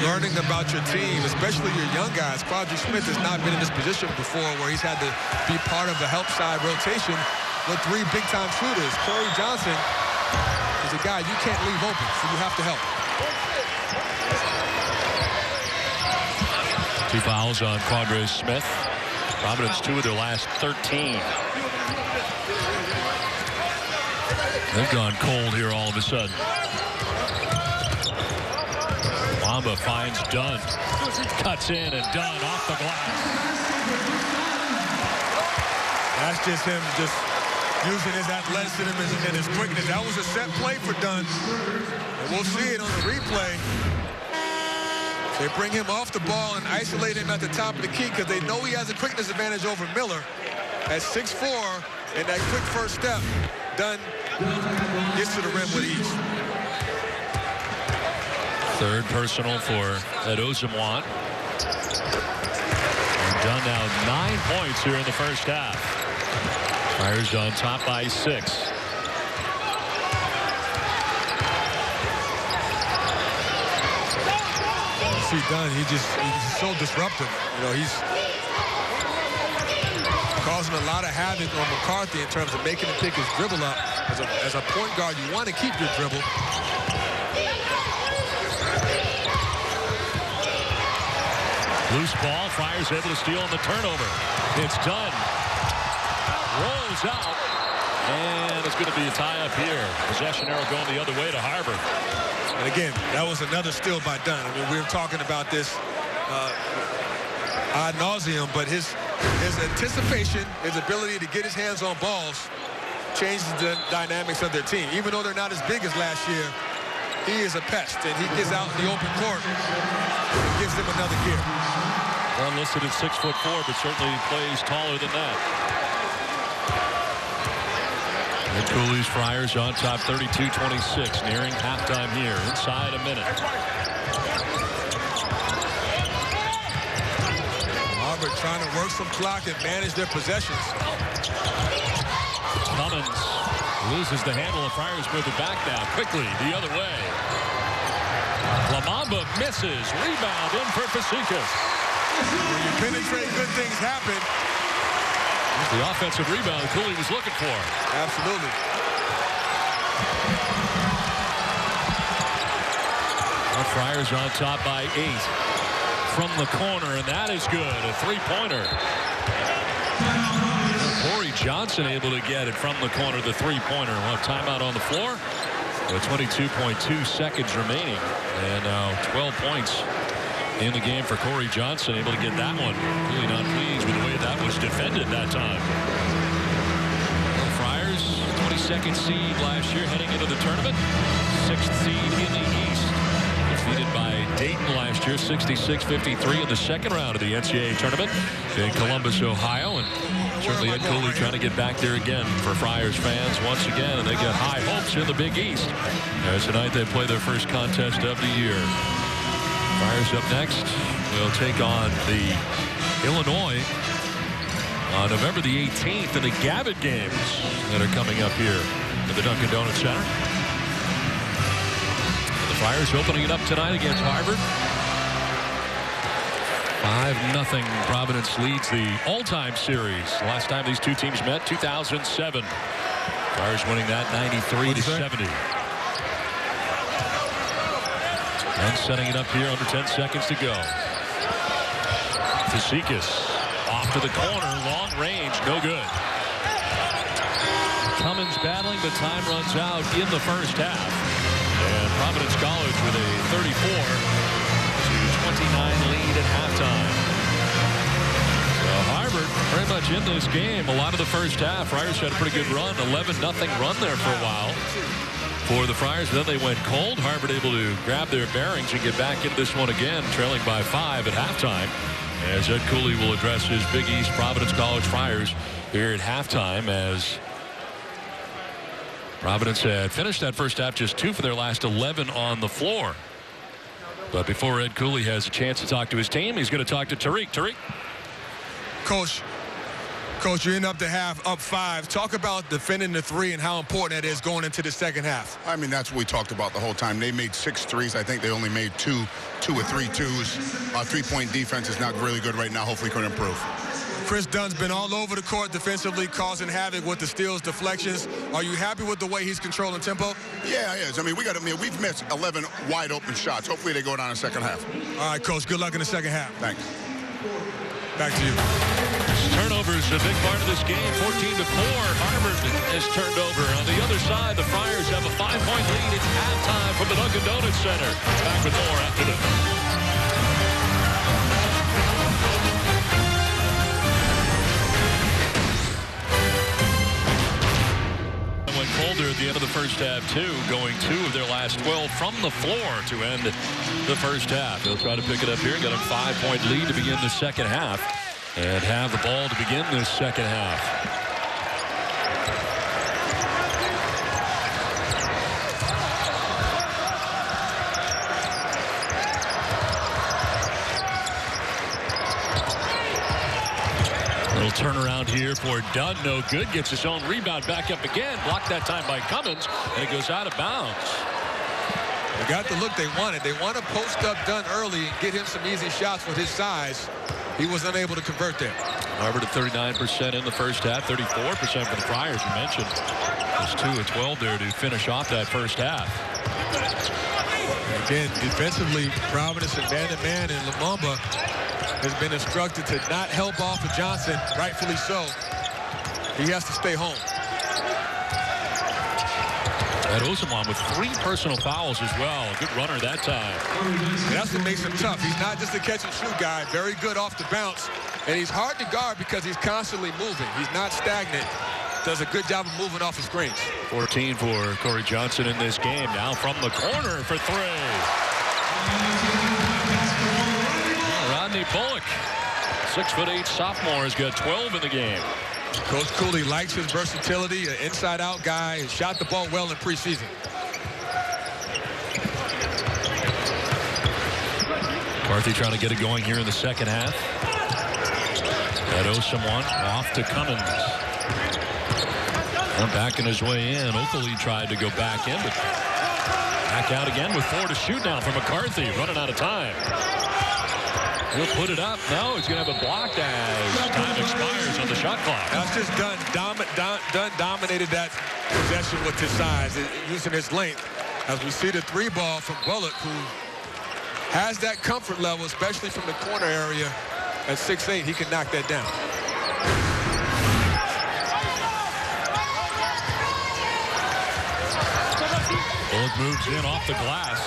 Learning about your team, especially your young guys. Quadri Smith has not been in this position before where he's had to be part of the help side rotation with 3 big-time shooters. Corey Johnson is a guy you can't leave open, so you have to help. 2 fouls on Quadri Smith. Providence 2 of their last 13. They've gone cold here all of a sudden. Wamba finds Dunn. Cuts in, and Dunn off the glass. That's just him just using his athleticism and his quickness. That was a set play for Dunn. And we'll see it on the replay. They bring him off the ball and isolate him at the top of the key because they know he has a quickness advantage over Miller. At 6'4", and that quick first step, Dunn gets to the rim with ease. 3rd personal for Ed Ozumwan. And Dunn now 9 points here in the first half. Friars on top by 6. See Dunn, he's so disruptive. You know, he's causing a lot of havoc on McCarthy in terms of making him pick his dribble up. As a point guard, you want to keep your dribble. Loose ball, Friars able to steal on the turnover. It's Dunn. Rolls out. And it's going to be a tie-up here. Possession arrow going the other way to Harvard. And again, that was another steal by Dunn. I mean, we were talking about this ad nauseum, but his anticipation, his ability to get his hands on balls changes the dynamics of their team. Even though they're not as big as last year, he is a pest, and he gets out in the open court and gives them another gear. Well, listed at 6'4", but certainly plays taller than that. And Cooley's Friars on top 32-26, nearing halftime here, inside a minute. Harvard trying to work some clock and manage their possessions. Cummins loses the handle, and Friars move it back now quickly the other way. Lamamba misses. Rebound in for Fazekas. When you penetrate, good things happen. The offensive rebound Cooley was looking for. Absolutely. The Friars on top by 8 from the corner, and that is good. A 3-pointer. Corey Johnson able to get it from the corner, the 3-pointer. We'll have timeout on the floor. With 22.2 seconds remaining. And now 12 points in the game for Corey Johnson, able to get that one. Really not pleased with the way that was defended that time. The Friars, 22nd seed last year heading into the tournament. 6th seed in the East. Defeated by Dayton last year, 66-53 in the second round of the NCAA tournament in Columbus, Ohio. And certainly Ed Cooley trying to get back there again for Friars fans once again. And they got high hopes in the Big East. As tonight they play their first contest of the year. Friars up next. We'll take on the Illinois on November the 18th in the Gavitt games that are coming up here at the Dunkin' Donuts Center. The Friars opening it up tonight against Harvard. 5-0 Providence leads the all-time series. Last time these two teams met, 2007. Friars winning that 93-70. And setting it up here under 10 seconds to go. Fazekas off to the corner, long range, no good. Cummins battling, but time runs out in the first half. And Providence College with a 34-29 lead at halftime. So Harvard very much in this game. A lot of the first half, Friars had a pretty good run, 11-0 run there for a while for the Friars. Then they went cold. Harvard able to grab their bearings and get back into this one again, trailing by 5 at halftime. As Ed Cooley will address his Big East Providence College Friars here at halftime, as Providence had finished that first half just 2 for their last 11 on the floor. But before Ed Cooley has a chance to talk to his team, he's going to talk to Tariq. Tariq. Coach, Coach, you end up the half up 5. Talk about defending the 3 and how important that is going into the second half. I mean, that's what we talked about the whole time. They made 6 threes. I think they only made 2 or 3 twos. Our three-point defense is not really good right now. Hopefully, can improve. Chris Dunn's been all over the court defensively, causing havoc with the steals, deflections. Are you happy with the way he's controlling tempo? Yeah, he is. I mean, we've missed 11 wide-open shots. Hopefully, they go down in the second half. All right, Coach. Good luck in the second half. Thanks. Back to you. Turnovers, a big part of this game. 14-4. Harvard has turned over. On the other side, the Friars have a 5-point lead. It's halftime from the Dunkin' Donuts Center. Back with more after this. Went colder at the end of the first half, too, going 2 of their last 12 from the floor to end the first half. They'll try to pick it up here. Got a 5-point lead to begin the second half. And have the ball to begin this second half. Little turnaround here for Dunn. No good. Gets his own rebound back up again. Blocked that time by Cummins. And it goes out of bounds. They got the look they wanted. They want to post up Dunn early and get him some easy shots with his size. He was unable to convert there. Harvard at 39% in the first half, 34% for the Friars. You mentioned there's 2 of 12 there to finish off that first half. Again, defensively, Providence and man-to-man, and Lumumba has been instructed to not help off of Johnson, rightfully so. He has to stay home. Ed Osamon with 3 personal fouls as well. Good runner that time. And that's what makes him tough. He's not just a catch-and-shoot guy. Very good off the bounce. And he's hard to guard because he's constantly moving. He's not stagnant. Does a good job of moving off the screens. 14 for Corey Johnson in this game. Now from the corner for 3. Rodney Bullock, 6'8" sophomore, has got 12 in the game. Coach Cooley likes his versatility, an inside-out guy. He shot the ball well in preseason. McCarthy trying to get it going here in the second half. Ed Osamon off to Cummins. And backing his way in. Oakley tried to go back in, but back out again with 4 to shoot now for McCarthy. Running out of time. He'll put it up. No, he's going to have a block as time expires on the shot clock. That's just Dunn. Dunn dominated that possession with his size, using his length. As we see the 3 ball from Bullock, who has that comfort level, especially from the corner area. At 6'8", he can knock that down. Bullock moves in off the glass.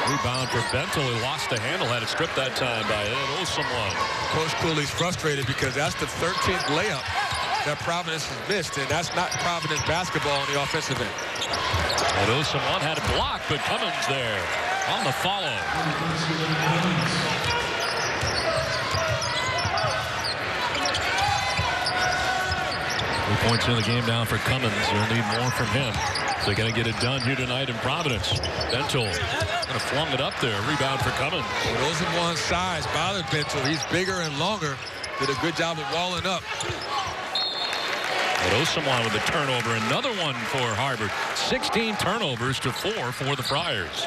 Rebound for Bentel. He lost the handle. Had it stripped that time by Ed Osamon. Coach Cooley's frustrated because that's the 13th layup that Providence has missed, and that's not Providence basketball on the offensive end. Ed Osamon had a block, but Cummins there on the follow. 3 points in the game now for Cummins. They'll need more from him. They're going to get it done here tonight in Providence. Bentel going to flung it up there. Rebound for Cummins. Osamon's size bothered Bentel. He's bigger and longer. Did a good job of walling up. And Osamon with a turnover. Another one for Harvard. 16 turnovers to 4 for the Friars.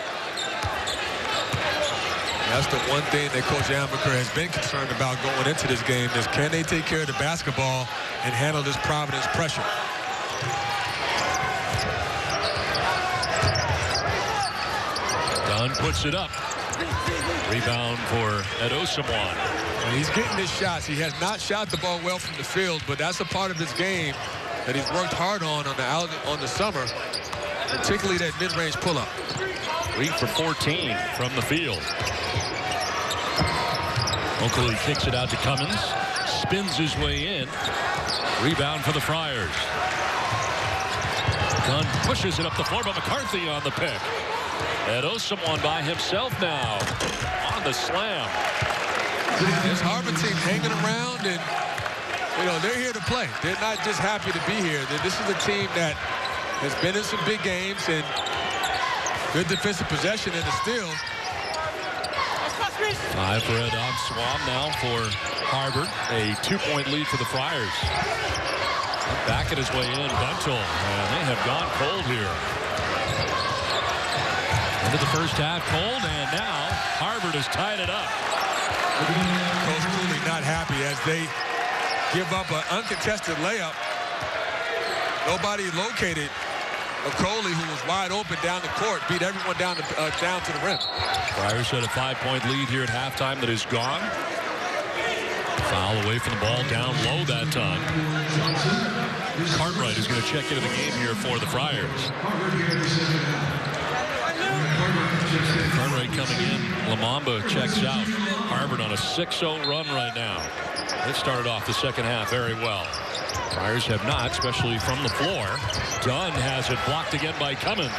That's the one thing that Coach Amaker has been concerned about going into this game is can they take care of the basketball and handle this Providence pressure. Dunn puts it up. Rebound for Ed Osamon. He's getting his shots. He has not shot the ball well from the field, but that's a part of his game that he's worked hard on the summer, particularly that mid-range pull-up. 3 for 14 from the field. Oakley kicks it out to Cummins. Spins his way in. Rebound for the Friars. Dunn pushes it up the floor, but McCarthy on the pick. Ed Osamon by himself now on the slam. This Harvard team hanging around, and they're here to play. They're not just happy to be here. This is a team that has been in some big games and good defensive possession and a steal. 5 for Ed Osamon now for Harvard, a 2-point lead for the Friars. Back at his way in, Bentel, and they have gone cold here. Into the first half, cold, and now Harvard has tied it up. Coach Cooley not happy as they give up an uncontested layup. Nobody located Coley, who was wide open down the court, beat everyone down to the rim. Friars had a 5-point lead here at halftime that is gone. Foul away from the ball, down low that time. Cartwright is going to check into the game here for the Friars. Cartwright coming in. Lamamba checks out. Harvard on a 6-0 run right now. They started off the second half very well. Friars have not, especially from the floor. Dunn has it blocked again by Cummins.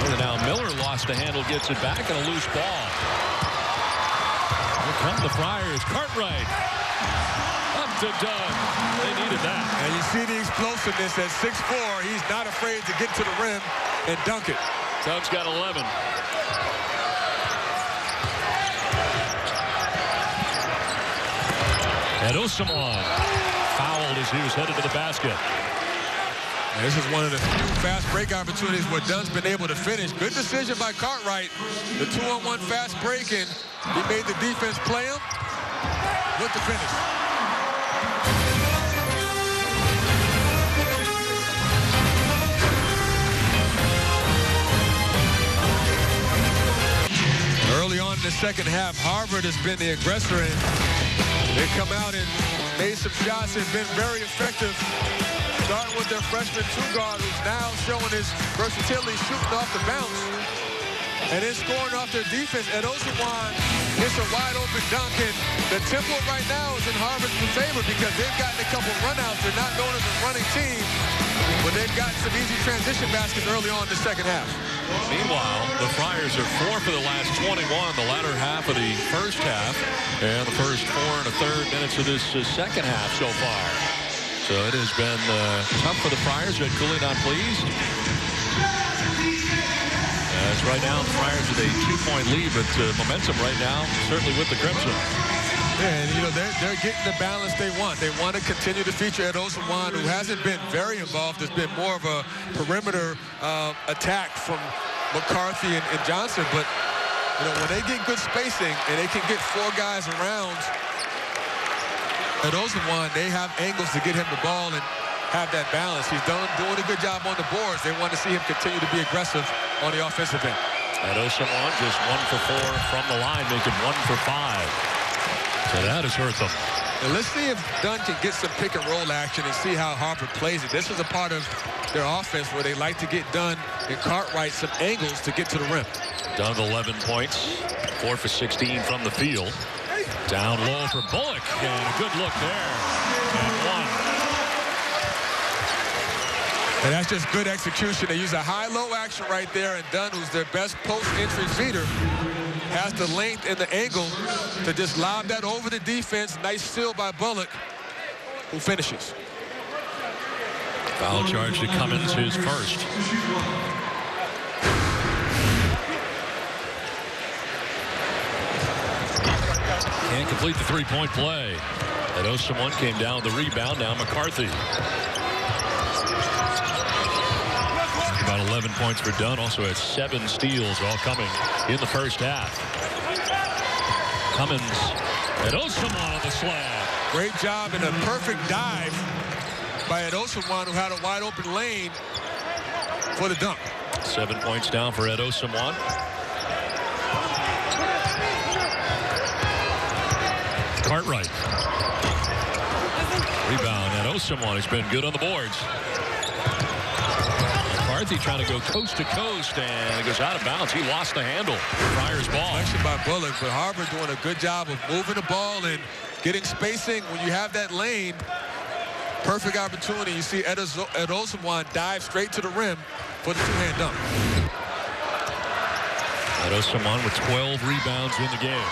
And now Miller lost the handle, gets it back, and a loose ball. Here come the Friars. Cartwright up to Dunn. They needed that. And you see the explosiveness at 6'4". He's not afraid to get to the rim and dunk it. Dunn's got 11. Edosawan fouled as he was headed to the basket. And this is one of the few fast break opportunities where Dunn's been able to finish. Good decision by Cartwright. The 2-on-1 fast break, and he made the defense play him with the finish. Early on in the second half, Harvard has been the aggressor, and they come out and made some shots and been very effective. Starting with their freshman two-guard, who's now showing his versatility, shooting off the bounce. And then scoring off their defense. Edosawan hits a wide-open dunk, and the tempo right now is in Harvard's favor because they've gotten a couple run-outs. They're not known as a running team, but they've gotten some easy transition baskets early on in the second half. Meanwhile, the Friars are 4 for the last 21, the latter half of the first half, and the first 4 1/3 minutes of this second half so far. So it has been tough for the Friars. Ed Cooley not pleased. As right now, the Friars with a 2-point lead, but momentum right now certainly with the Crimson. Yeah, and you know, they're getting the balance they want. They want to continue to feature Edosawan, who hasn't been very involved. There's been more of a perimeter attack from McCarthy and Johnson. But you know, when they get good spacing and they can get 4 guys around Edosawan, they have angles to get him the ball and have that balance. He's doing a good job on the boards. They want to see him continue to be aggressive on the offensive end. Edosawan just 1 for 4 from the line, making 1 for 5. So that has hurt them. And let's see if Dunn can get some pick and roll action and see how Harvard plays it. This is a part of their offense where they like to get Dunn and Cartwright some angles to get to the rim. Dunn 11 points, 4 for 16 from the field. Down low for Bullock, and a good look there, and 1. And that's just good execution. They use a high-low action right there, and Dunn, who's their best post-entry feeder, has the length and the angle to just lob that over the defense. Nice steal by Bullock, who finishes. Foul charge to Cummins, his first. Can't complete the 3-point play. Edosawan came down the rebound. Now McCarthy. About 11 points for Dunn. Also had 7 steals, all coming in the first half. Cummins. Edosawan on the slab. Great job and a perfect dive by Edosawan, who had a wide open lane for the dunk. 7 points down for Edosawan. Cartwright. Rebound. Edosawan has been good on the boards. McCarthy trying to go coast to coast, and it goes out of bounds. He lost the handle. Friars ball. Action by Bullock, but Harvard doing a good job of moving the ball and getting spacing. When you have that lane, perfect opportunity. You see Edosawan dive straight to the rim for the 2-hand dunk. Edosawan with 12 rebounds in the game.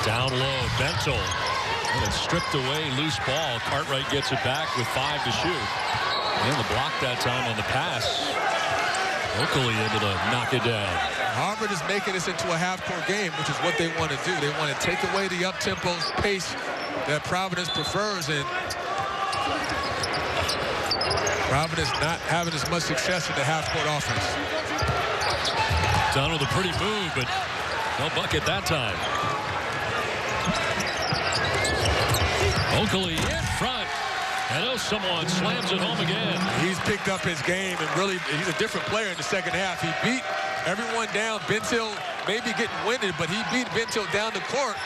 Down low, Bentel. And it's stripped away, loose ball. Cartwright gets it back with 5 to shoot. And the block that time on the pass. Oakley able to knock it down. Harvard is making this into a half-court game, which is what they want to do. They want to take away the up-tempo pace that Providence prefers, and Providence not having as much success in the half-court offense. Done with a pretty move, but no bucket that time. Oakley in front. And someone slams it home again. He's picked up his game, and really, he's a different player in the second half. He beat everyone down. Bentil maybe getting winded, but he beat Bentil down the court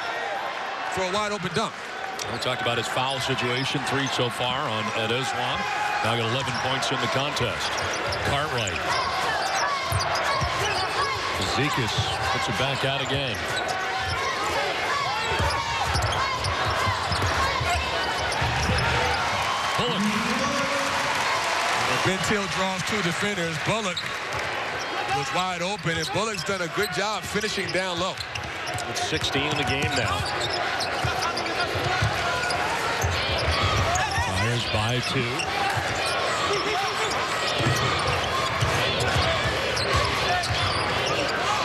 for a wide-open dunk. We talked about his foul situation, 3 so far on Ed Islam. Now got 11 points in the contest. Cartwright. Zekas puts it back out again. Bullock. Bentil draws 2 defenders. Bullock was wide open, and Bullock's done a good job finishing down low. It's 16 in the game now. Fires by 2.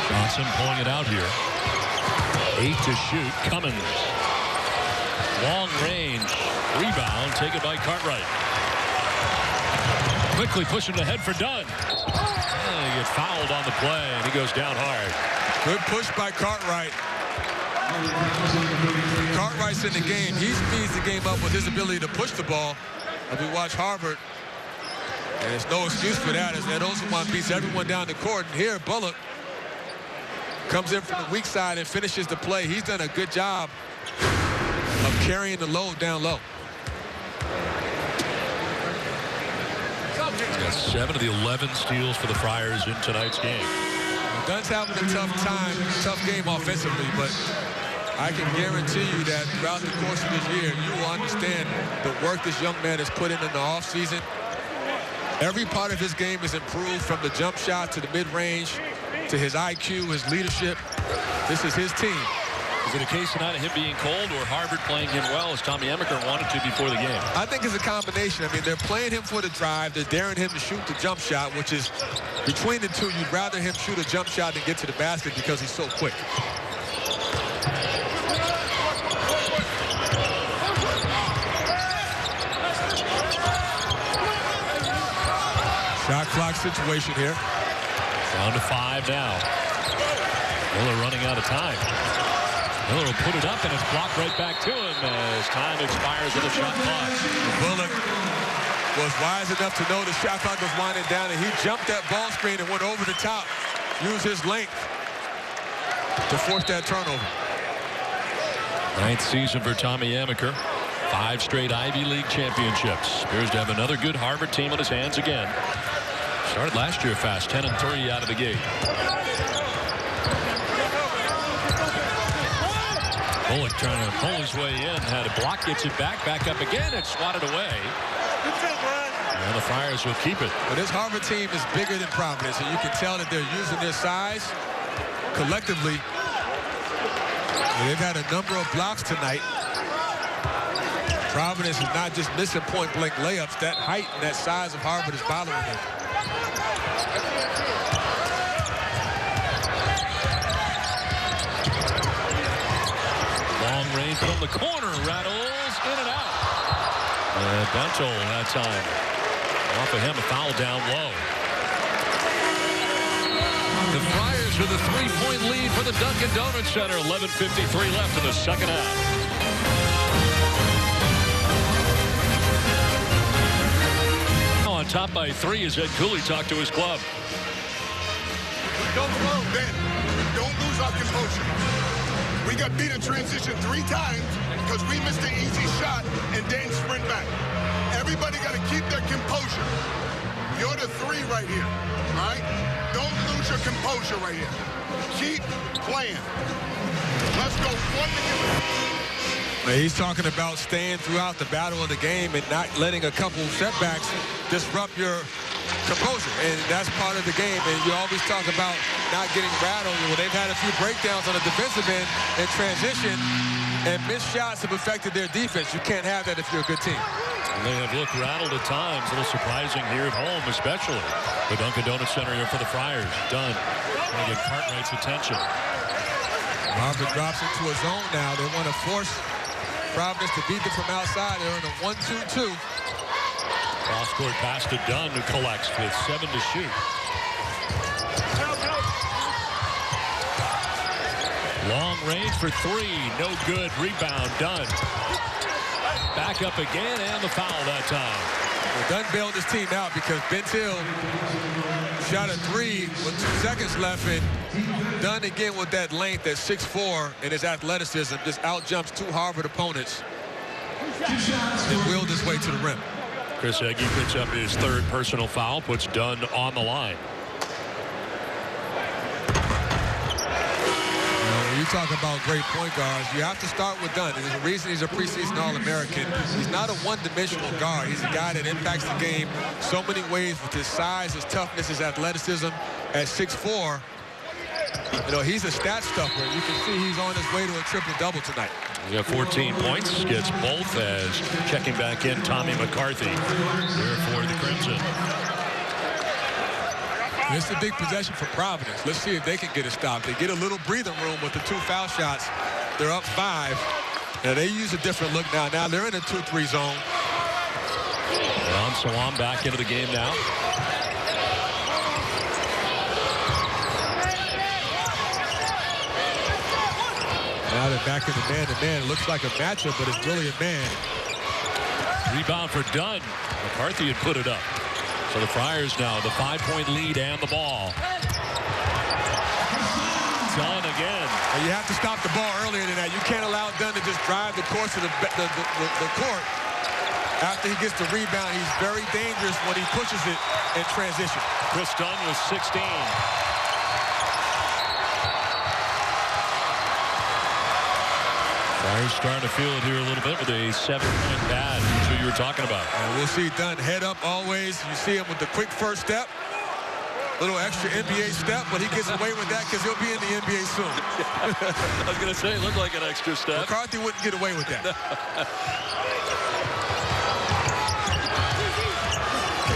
Johnson pulling it out here. 8 to shoot. Cummins. Long range. Rebound taken by Cartwright. Quickly pushing ahead for Dunn. And he gets fouled on the play, and he goes down hard. Good push by Cartwright. Cartwright's in the game. He speeds the game up with his ability to push the ball. As we watch Harvard, and there's no excuse for that, as Ed Osenwan beats everyone down the court. And here, Bullock comes in from the weak side and finishes the play. He's done a good job of carrying the load down low. He's got 7 of the 11 steals for the Friars in tonight's game. Dunn's having a tough game offensively, but I can guarantee you that throughout the course of this year, you will understand the work this young man has put in the offseason. Every part of his game is improved, from the jump shot to the mid-range to his IQ, his leadership. This is his team. Is it a case tonight of him being cold, or Harvard playing him well, as Tommy Amaker wanted to before the game? I think it's a combination. I mean, they're playing him for the drive. They're daring him to shoot the jump shot, which is, between the two, you'd rather him shoot a jump shot than get to the basket because he's so quick. Shot clock situation here. Down to 5 now. Miller running out of time. Miller will put it up, and it's blocked right back to him as time expires with a shot clock. Bullock was wise enough to know the shot clock was winding down, and he jumped that ball screen and went over the top. Used his length to force that turnover. 9th season for Tommy Amaker. 5 straight Ivy League championships. Appears to have another good Harvard team on his hands again. Started last year fast, 10-3 out of the gate. Bullock trying to pull his way in, had a block, gets it back up again, it's swatted away. And the Friars will keep it. But this Harvard team is bigger than Providence, and you can tell that they're using their size collectively. And they've had a number of blocks tonight. Providence is not just missing point-blank layups. That height and that size of Harvard is bothering them. Long range from the corner, rattles in and out. And Bentil that time. Off of him, a foul down low. The Friars with a 3-point lead for the Dunkin' Donuts Center. 11:53 left in the second half. On top by 3 as Ed Cooley talked to his club. Don't lose our composure. We got beat in transition 3 times because we missed an easy shot and didn't sprint back. Everybody got to keep their composure. You're the 3 right here, all right? Don't lose your composure right here. Keep playing. Let's go. 1 to He's talking about staying throughout the battle of the game and not letting a couple setbacks disrupt your composure. And that's part of the game. And you always talk about not getting rattled. Well, they've had a few breakdowns on the defensive end in transition, and missed shots have affected their defense. You can't have that if you're a good team. They have looked rattled at times. A little surprising here at home, especially. The Dunkin' Donuts Center here for the Friars. Dunn trying to get Cartwright's attention. Harvard drops into a zone now. They want to force Providence to beat them from outside. They're in a 1-2-2. Cross-court pass to Dunn, who collects with 7 to shoot. Long range for 3. No good. Rebound. Dunn. Back up again, and the foul that time. Well, Dunn bailed his team out because Ben Hill shot a 3 with 2 seconds left, and Dunn again with that length at 6'4" and his athleticism just out-jumps 2 Harvard opponents and wheeled his way to the rim. Chris Egge picks up his 3rd personal foul, puts Dunn on the line. When you talk about great point guards, you have to start with Dunn. There's a reason he's a preseason All-American. He's not a one-dimensional guard. He's a guy that impacts the game so many ways with his size, his toughness, his athleticism. At 6'4", you know, he's a stat stuffer. You can see he's on his way to a triple-double tonight. He got 14 points, gets both as checking back in Tommy McCarthy here for the Crimson. This is a big possession for Providence. Let's see if they can get a stop. They get a little breathing room with the 2 foul shots. They're up 5. Now they use a different look now. Now they're in a 2-3 zone. Salam back into the game now. Now they're back in the man-to-man. It looks like a matchup, but it's really a man. Rebound for Dunn. McCarthy had put it up. So the Friars now, the 5-point lead and the ball. Dunn again. And you have to stop the ball earlier than that. You can't allow Dunn to just drive the course of the court. After he gets the rebound, he's very dangerous when he pushes it in transition. Chris Dunn was 16. Friars starting to feel it here a little bit with a 7-point pad. That's what you were talking about. And we'll see Dunn head up always. You see him with the quick first step. Little extra NBA step, but he gets away with that because he'll be in the NBA soon. I was going to say, it looked like an extra step. McCarthy wouldn't get away with that.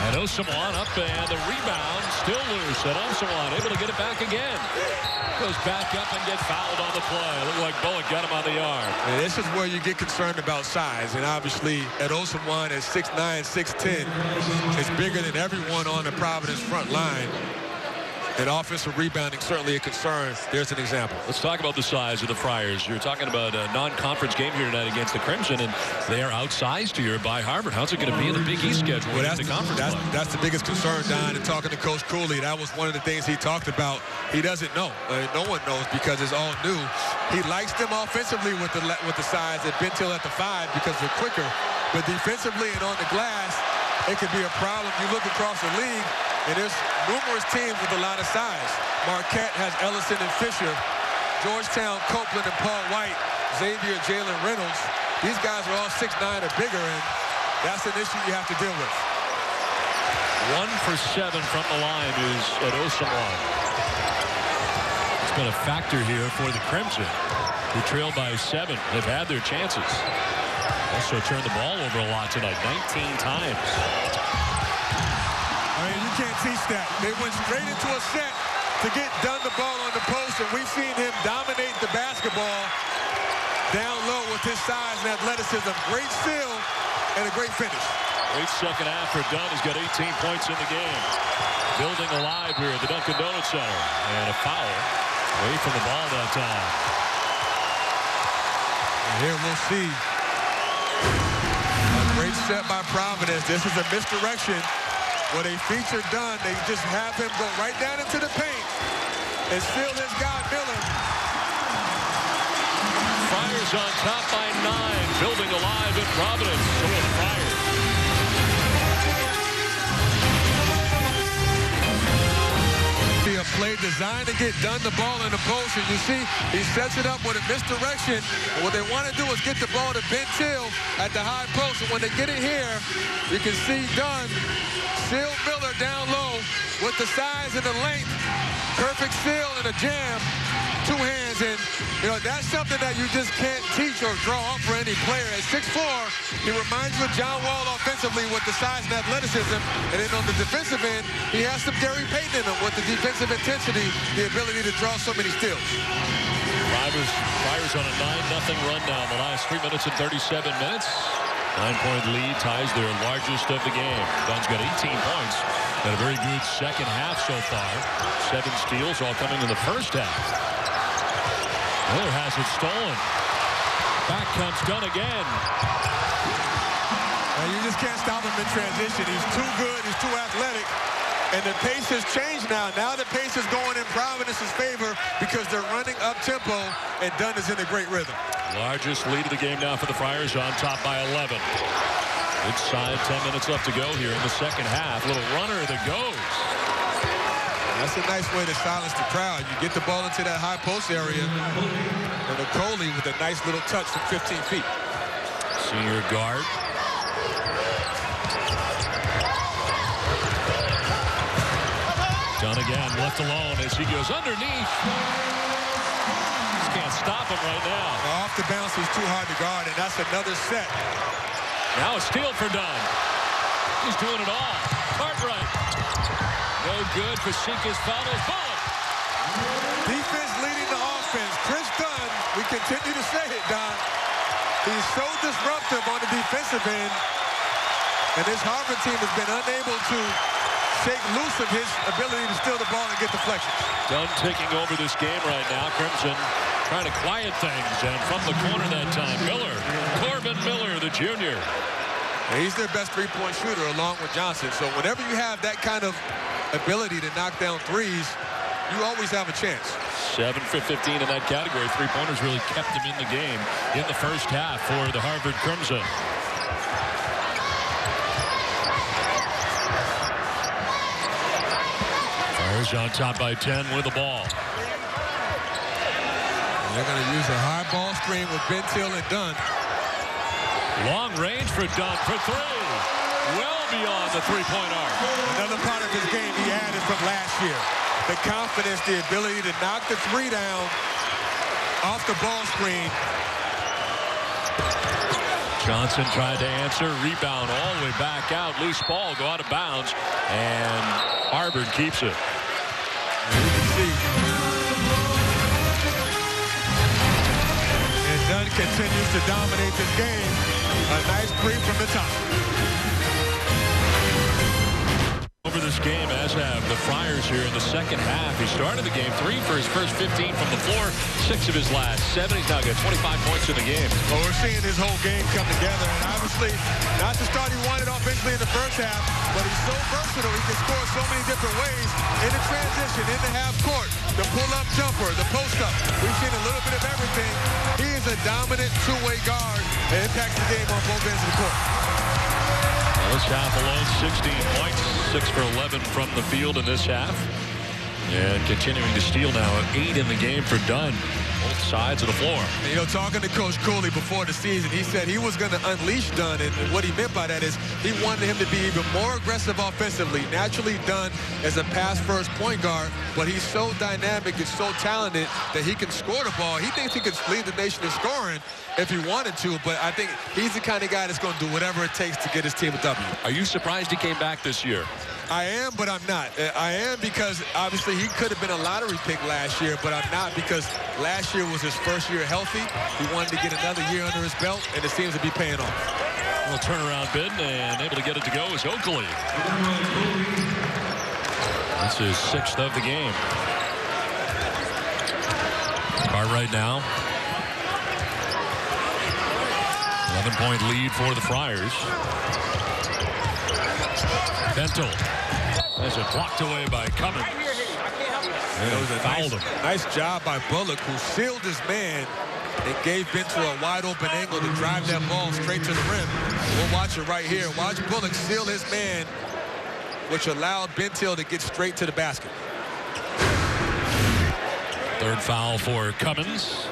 And Osawan up, and the rebound still loose. And Osawan able to get it back again. Goes back up and gets fouled on the play. Looked like Bullock got him on the arm. And this is where you get concerned about size. And obviously, at Osawan at 6'9", 6'10", is bigger than everyone on the Providence front line. And offensive rebounding certainly a concern. There's an example. Let's talk about the size of the Friars. You're talking about a non-conference game here tonight against the Crimson, and they are outsized here by Harvard. How's it going to be in the Big East schedule? Well, that's the biggest concern, Don. And talking to Coach Cooley, that was one of the things he talked about. He doesn't know. No one knows because it's all new. He likes them offensively with the size at Ben Hill at the 5 because they're quicker. But defensively and on the glass, it could be a problem. You look across the league, and there's numerous teams with a lot of size. Marquette has Ellison and Fisher. Georgetown, Copeland, and Paul White. Xavier, Jalen Reynolds. These guys are all 6'9" or bigger, and that's an issue you have to deal with. 1 for 7 from the line is at Osawan. It's been a factor here for the Crimson, who trailed by 7. They've had their chances. Also turned the ball over a lot tonight, 19 times. I mean, you can't teach that. They went straight into a set to get Dunn the ball on the post, and we've seen him dominate the basketball down low with his size and athleticism. Great steal and a great finish. Great second half for Dunn. He's got 18 points in the game. Building alive here at the Dunkin' Donuts Center. And a foul away from the ball that time. And here we'll see a great set by Providence. This is a misdirection. When they feature Dunn, they just have him go right down into the paint and steal his guy, Miller. Friars on top by 9, building alive in Providence. So are the Friars. A play designed to get Dunn the ball in the post, and you see he sets it up with a misdirection. And what they want to do is get the ball to Ben Hill at the high post, and when they get it here, you can see Dunn seal Miller down low with the size and the length. Perfect seal and a jam. two hands, and that's something that you just can't teach or draw up for any player. At 6'4", he reminds you of John Wall offensively with the size and athleticism, and then on the defensive end, he has some Gary Payton in him with the defensive intensity, the ability to draw so many steals. Friars on a 9-0 run down the last 3 minutes and 37 minutes. 9-point lead ties their largest of the game. Dunn's got 18 points. Had a very good second half so far. 7 steals, all coming in the first half. Miller has it stolen. Back comes Dunn again. You just can't stop him in transition. He's too good. He's too athletic. And the pace has changed now. Now the pace is going in Providence's favor because they're running up-tempo, and Dunn is in a great rhythm. Largest lead of the game now for the Friars, on top by 11. Inside 10 minutes left to go here in the second half. Little runner that goes. That's a nice way to silence the crowd. You get the ball into that high post area, and Okoli with a nice little touch from 15 feet. Senior guard. Dunn again, left alone as he goes underneath. Just can't stop him right now. Off the bounce, he's too hard to guard, and that's another set. Now a steal for Dunn. He's doing it all. Cartwright. No good. Fasika's follows. Bullock. Defense leading the offense. Chris Dunn, we continue to say it, Don. He's so disruptive on the defensive end, and this Harvard team has been unable to shake loose of his ability to steal the ball and get deflections. Dunn taking over this game right now. Crimson trying to quiet things, and from the corner that time, Miller. Corbin Miller, the junior. And he's their best three-point shooter along with Johnson. So whenever you have that kind of ability to knock down threes, you always have a chance. 7 for 15 in that category. Three-pointers really kept him in the game in the first half for the Harvard Crimson. Friars on top by 10 with the ball. They're going to use a high ball screen with Bentil and Dunn. Long range for Dunn for three. Well beyond the three-point arc. Another part of his game he added from last year. The confidence, the ability to knock the three down off the ball screen. Johnson tried to answer. Rebound all the way back out. Loose ball, go out of bounds. And Harvard keeps it. And you can see. And Dunn continues to dominate this game. A nice three from the top. Over this game, as have the Friars here in the second half. He started the game 3 for his first 15 from the floor, 6 of his last 7. He's now got 25 points in the game. Well, we're seeing his whole game come together, and obviously not the start he wanted offensively in the first half, but he's so versatile. He can score so many different ways in the transition, in the half court, the pull-up jumper, the post-up. We've seen a little bit of everything. He is a dominant two-way guard that impacts the game on both ends of the court. This half alone, 16 points, 6 for 11 from the field in this half. And continuing to steal now, 8 in the game for Dunn, both sides of the floor. And, talking to Coach Cooley before the season, he said he was going to unleash Dunn, and what he meant by that is he wanted him to be even more aggressive offensively. Naturally, Dunn is a pass-first point guard, but he's so dynamic and so talented that he can score the ball. He thinks he could lead the nation in scoring if he wanted to, but I think he's the kind of guy that's going to do whatever it takes to get his team a W. Are you surprised he came back this year? I am, but I'm not. I am because, obviously, he could have been a lottery pick last year, but I'm not because last year was his first year healthy. He wanted to get another year under his belt, and it seems to be paying off. Well, turnaround bid, and able to get it to go is Oakley. That's his 6th of the game. Cartwright now. 11-point lead for the Friars. Bentil has it blocked away by Cummins. That was a nice job by Bullock, who sealed his man and gave Bentil a wide-open angle to drive that ball straight to the rim. We'll watch it right here. Watch Bullock seal his man, which allowed Bentil to get straight to the basket. 3rd foul for Cummins.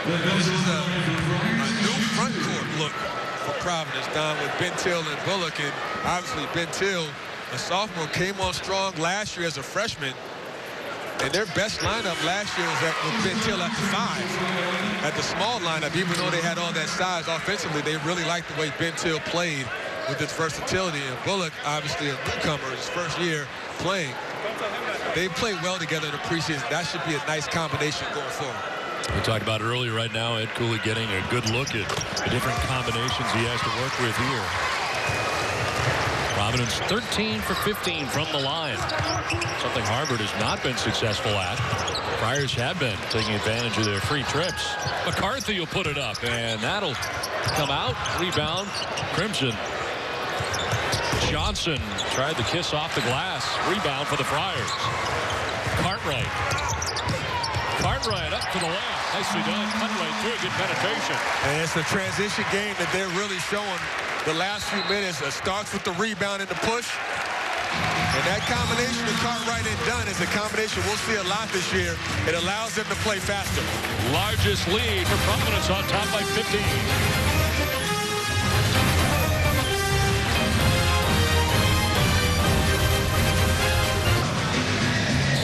This is a new front court look for Providence, Don, with Bentil and Bullock. And obviously Bentil, a sophomore, came on strong last year as a freshman. And their best lineup last year was with Ben Till at the 5. At the small lineup, even though they had all that size offensively, they really liked the way Ben Till played with his versatility. And Bullock, obviously a newcomer, his first year playing. They played well together in the preseason. That should be a nice combination going forward. We talked about it earlier. Right now, Ed Cooley getting a good look at the different combinations he has to work with here. Providence 13 for 15 from the line. Something Harvard has not been successful at. Friars have been taking advantage of their free trips. McCarthy will put it up, and that'll come out. Rebound, Crimson. Johnson tried the kiss off the glass. Rebound for the Friars. Cartwright up to the left. Nicely done. Cut right through. Good penetration. And it's a transition game that they're really showing the last few minutes. It starts with the rebound and the push. And that combination of Cartwright and Dunn is a combination we'll see a lot this year. It allows them to play faster. Largest lead for Providence, on top by 15.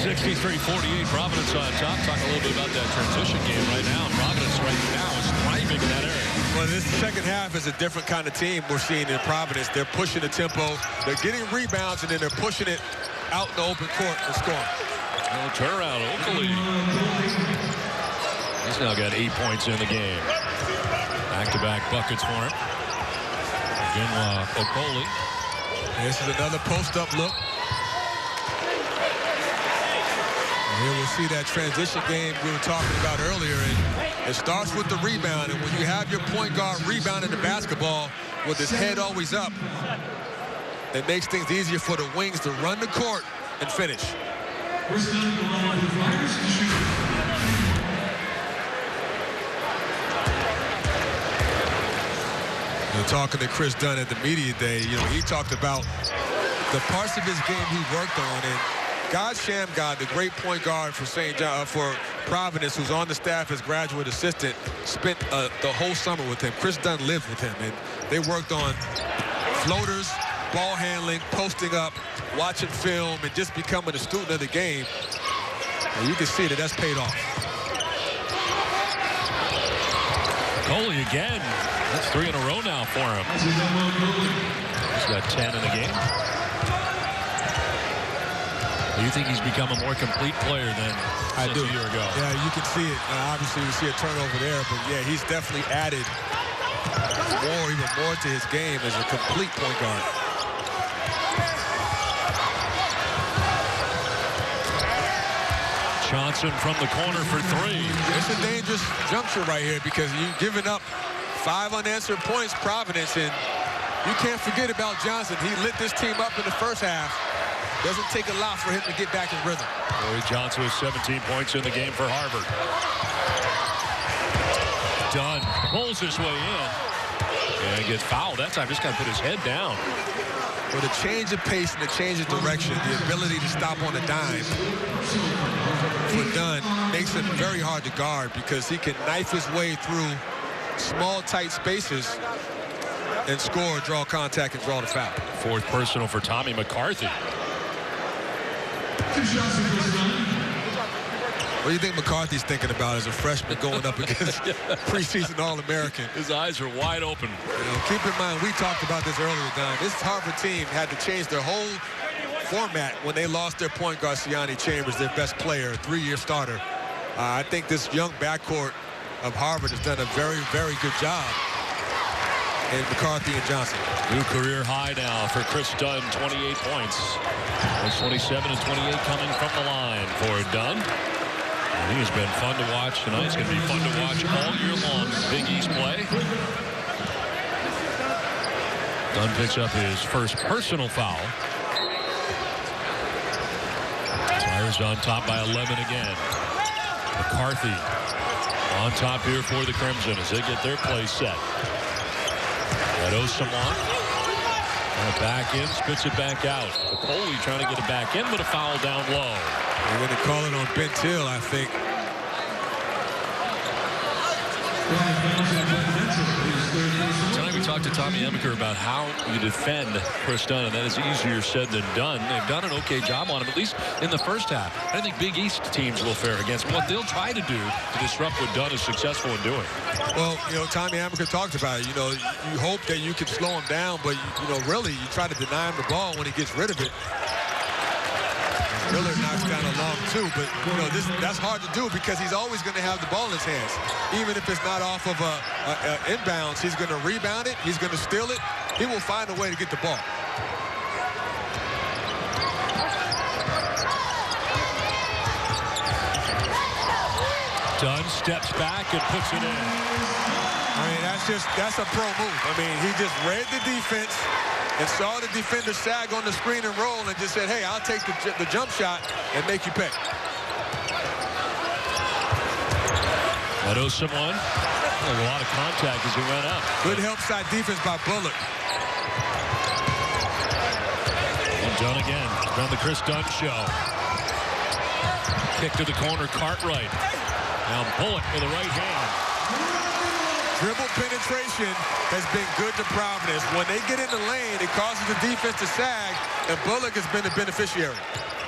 63-48, Providence on top. Talk a little bit about that transition game right now. Providence right now is thriving in that area. Well, this second half is a different kind of team we're seeing in Providence. They're pushing the tempo. They're getting rebounds, and then they're pushing it out in the open court and scoring. Well, turnaround, Oakley. He's now got 8 points in the game. Back-to-back buckets for him. Again, Oakley. This is another post-up look. Here we'll see that transition game we were talking about earlier. And it starts with the rebound. And when you have your point guard rebounding the basketball with his head always up, it makes things easier for the wings to run the court and finish. You're talking to Chris Dunn at the media day. You know, he talked about the parts of his game he worked on. And God Shamgod, the great point guard for for Providence, who's on the staff as graduate assistant, spent the whole summer with him. Chris Dunn lived with him, and they worked on floaters, ball handling, posting up, watching film, and just becoming a student of the game. And you can see that that's paid off. Coley again. That's 3 in a row now for him. He's got 10 in the game. Do you think he's become a more complete player than a year ago? Yeah, you can see it. Obviously, you see a turnover there, but yeah, he's definitely added even more to his game as a complete point guard. Johnson from the corner for 3. It's a dangerous juncture right here because you've given up 5 unanswered points, Providence, and you can't forget about Johnson. He lit this team up in the first half. Doesn't take a lot for him to get back in rhythm. Corey Johnson with 17 points in the game for Harvard. Dunn pulls his way in. And gets fouled that time. Just got to put his head down. With a change of pace and a change of direction, the ability to stop on a dime for Dunn makes it very hard to guard because he can knife his way through small, tight spaces and score, draw contact, and draw the foul. 4th personal for Tommy McCarthy. What do you think McCarthy's thinking about as a freshman going up against preseason All-American? His eyes are wide open. You know, keep in mind, we talked about this earlier, Don. This Harvard team had to change their whole format when they lost their point guard, Siani Chambers, their best player, 3-year starter. I think this young backcourt of Harvard has done a very, very good job in McCarthy and Johnson. New career high now for Chris Dunn, 28 points. There's 27 and 28 coming from the line for Dunn. I think it's been fun to watch tonight. It's going to be fun to watch all year long. Big East play. Dunn picks up his first personal foul. Friars on top by 11 again. McCarthy on top here for the Crimson as they get their play set. Got Osamoah. Back in, spits it back out. Coley trying to get it back in, but a foul down low. They're going to call it on Ben Till, I think. Tonight we talked to Tommy Amaker about how you defend Chris Dunn, and that is easier said than done. They've done an okay job on him, at least in the first half. I think Big East teams will fare against him. What they'll try to do to disrupt what Dunn is successful in doing. Well, Tommy Amaker talked about it. You hope that you can slow him down, but, really, you try to deny him the ball when he gets rid of it. Miller knocks down a long two, but that's hard to do because he's always going to have the ball in his hands. Even if it's not off of a inbounds, he's going to rebound it, he's going to steal it. He will find a way to get the ball. Dunn steps back and puts it in. I mean, that's a pro move. I mean, he just read the defense and saw the defender sag on the screen and roll and just said, hey, I'll take the jump shot and make you pay. Someone. A lot of contact as he went up. Good help side defense by Bullock. And Dunn again. On the Chris Dunn show. Kick to the corner, Cartwright. Now Bullock with the right hand. Dribble penetration has been good to Providence. When they get in the lane, it causes the defense to sag, and Bullock has been the beneficiary.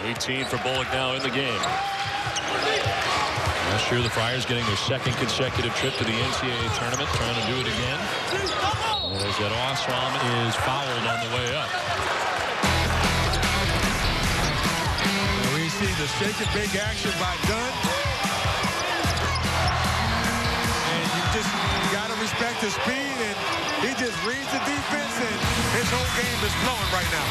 18 for Bullock now in the game. Last year, the Friars getting their second consecutive trip to the NCAA tournament, trying to do it again. As that Osram is fouled on the way up. We see the shake and bake action by Dunn. You got to respect his speed, and he just reads the defense, and his whole game is flowing right now.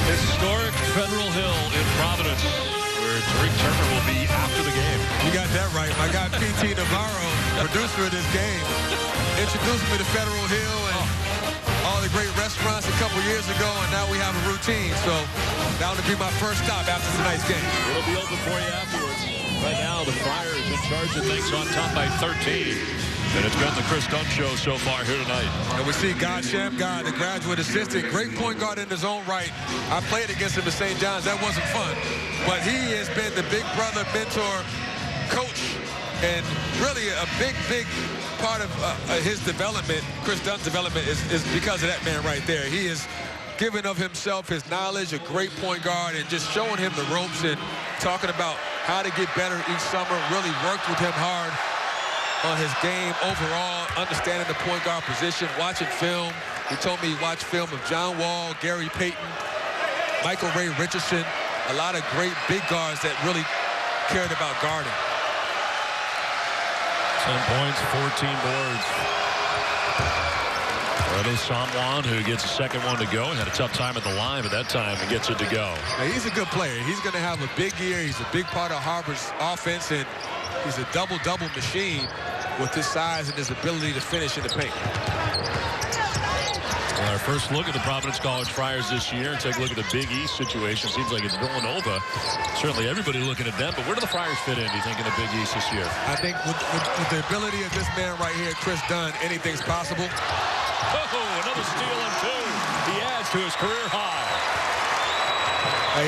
Historic Federal Hill in Providence, where Tariq Turner will be after the game. You got that right. My guy P.T. Navarro, producer of this game, introduced me to Federal Hill and all the great restaurants a couple years ago, and now we have a routine. So that would be my first stop after tonight's game. It'll be open for you afterwards. Right now, the Friars in charge of things on top by 13. And it's been the Chris Dunn show so far here tonight. And we see God Shamgar, the graduate assistant, great point guard in his own right. I played against him at St. John's. That wasn't fun. But he has been the big brother, mentor, coach, and really a big part of his development, Chris Dunn's development, is because of that man right there. He is giving of himself, his knowledge, a great point guard, and just showing him the ropes and talking about how to get better each summer. Really worked with him hard on his game overall, understanding the point guard position, watching film. He told me he watched film of John Wall, Gary Payton, Michael Ray Richardson, a lot of great big guards that really cared about guarding. 10 points, 14 boards. Redo Samwan, who gets a second one to go. He had a tough time at the line, but that time he gets it to go. Now, he's a good player. He's going to have a big year. He's a big part of Harvard's offense, and he's a double-double machine with his size and his ability to finish in the paint. Our first look at the Providence College Friars this year and take a look at the Big East situation. Seems like it's Villanova. Certainly everybody looking at them, but where do the Friars fit in, do you think, in the Big East this year? I think with the ability of this man right here, Chris Dunn, anything's possible. Oh, another steal and two. He adds to his career high.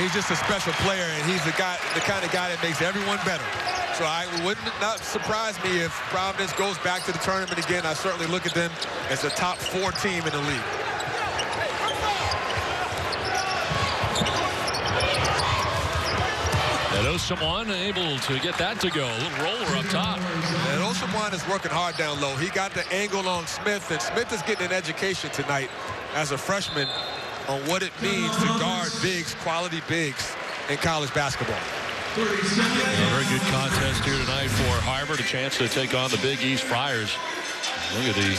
He's just a special player, and he's the kind of guy that makes everyone better. So it would not surprise me if Providence goes back to the tournament again. I certainly look at them as a top 4 team in the league. And Osamuan able to get that to go. A little roller up top. And Osamuan is working hard down low. He got the angle on Smith, and Smith is getting an education tonight as a freshman on what it means to guard bigs, quality bigs in college basketball. A very good contest here tonight for Harvard. A chance to take on the Big East Friars. Look at the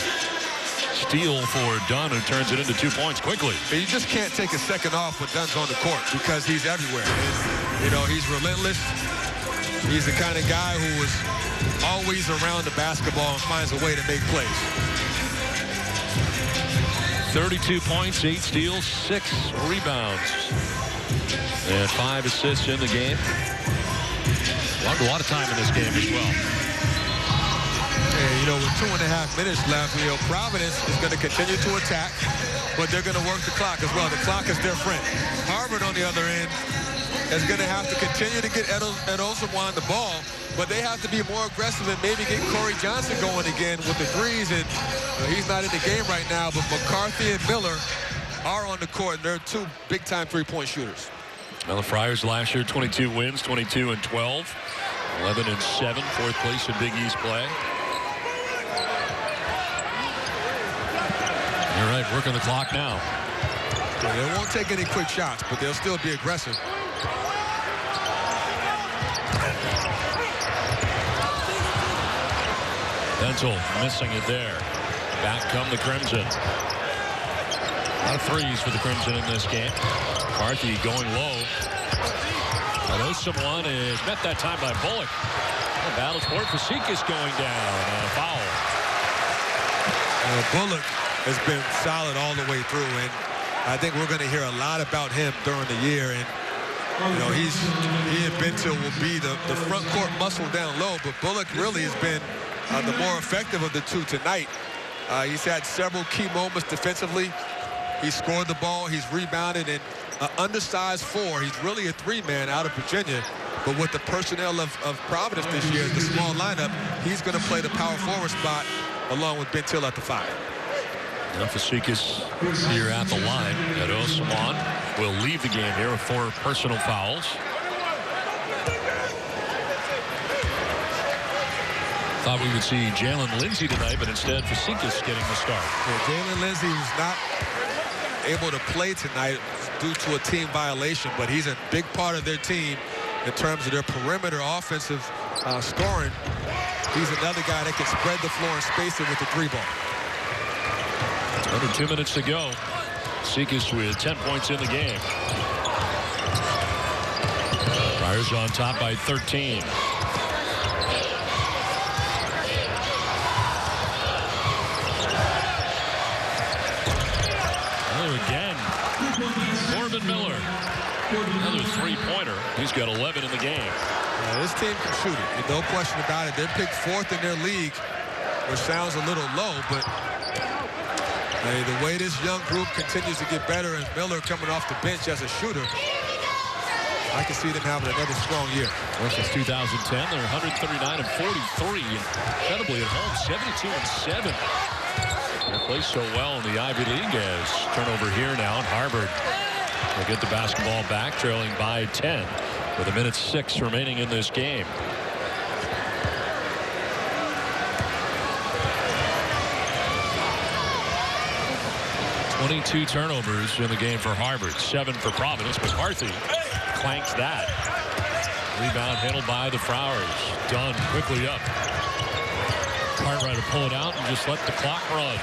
steal for Dunn, who turns it into 2 points quickly. You just can't take a second off when Dunn's on the court because he's everywhere. And, he's relentless. He's the kind of guy who is always around the basketball and finds a way to make plays. 32 points, 8 steals, 6 rebounds, and 5 assists in the game. A lot of time in this game as well. And, with 2.5 minutes left, Providence is going to continue to attack, but they're going to work the clock as well. The clock is their friend. Harvard, on the other end, is going to have to continue to get Ed Osumwan the ball, but they have to be more aggressive and maybe get Corey Johnson going again with the threes. And he's not in the game right now, but McCarthy and Miller are on the court, and they're two big-time three-point shooters. Well, the Friars last year, 22 wins, 22-12, 11-7, fourth place in Big East play. You're right, working the clock now. Yeah, they won't take any quick shots, but they'll still be aggressive. Bentel missing it there. Back come the Crimson. A lot of threes for the Crimson in this game. McCarthy going low. And Osumwan is met that time by Bullock. The battle for Fazekas going down. And a foul. Bullock has been solid all the way through, and I think we're going to hear a lot about him during the year. And you know, he and Bentil will be the front court muscle down low, but Bullock really has been the more effective of the two tonight. He's had several key moments defensively. He scored the ball, he's rebounded, and undersized four. He's really a three-man out of Virginia, but with the personnel of Providence this year, the small lineup, he's going to play the power forward spot along with Bentil at the 5. Now Fazekas here at the line. Ed Osumwan will leave the game here with 4 personal fouls. Thought we would see Jalen Lindsey tonight, but instead Fazekas getting the start. Yeah, Jalen Lindsey was not able to play tonight due to a team violation, but he's a big part of their team in terms of their perimeter offensive scoring. He's another guy that can spread the floor and space it with the 3-ball. Under 2 minutes to go. Fazekas with 10 points in the game. Friars on top by 13. Again, Corbin Miller. Another three-pointer. He's got 11 in the game. This team can shoot it, no question about it. They're picked 4th in their league, which sounds a little low, but the way this young group continues to get better, and Miller coming off the bench as a shooter, I can see them having another strong year. Well, since 2010, they're 139-43. Incredibly at home, 72-7. They play so well in the Ivy League. As turnover here now, and Harvard will get the basketball back, trailing by 10 with 1:06 remaining in this game. "22 turnovers in the game for Harvard, 7 for Providence. McCarthy clanks that. Rebound handled by the Friars. Dunn quickly up. Cartwright to pull it out and just let the clock run.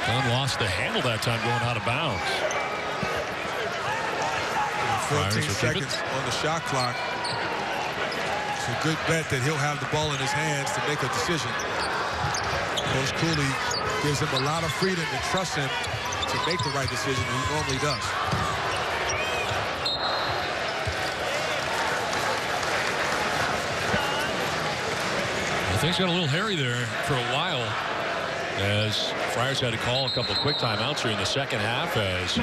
Dunn lost the handle that time going out of bounds. 14 seconds on the shot clock. It's a good bet that he'll have the ball in his hands to make a decision. Coach Cooley gives him a lot of freedom and trusts him to make the right decision. He normally does. Things got a little hairy there for a while, as Friars had to call a couple of quick timeouts here in the second half, as the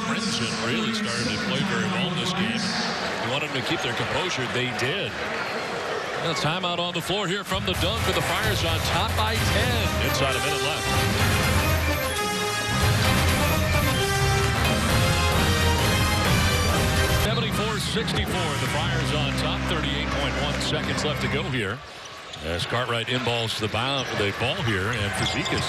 Crimson really started to play very well in this game. They wanted them to keep their composure. They did. A timeout on the floor here from the dunk with the Friars on top by 10. Inside a minute left. "74-64. The Friars on top. 38.1 seconds left to go here. As Cartwright inballs the ball here, and Fazekas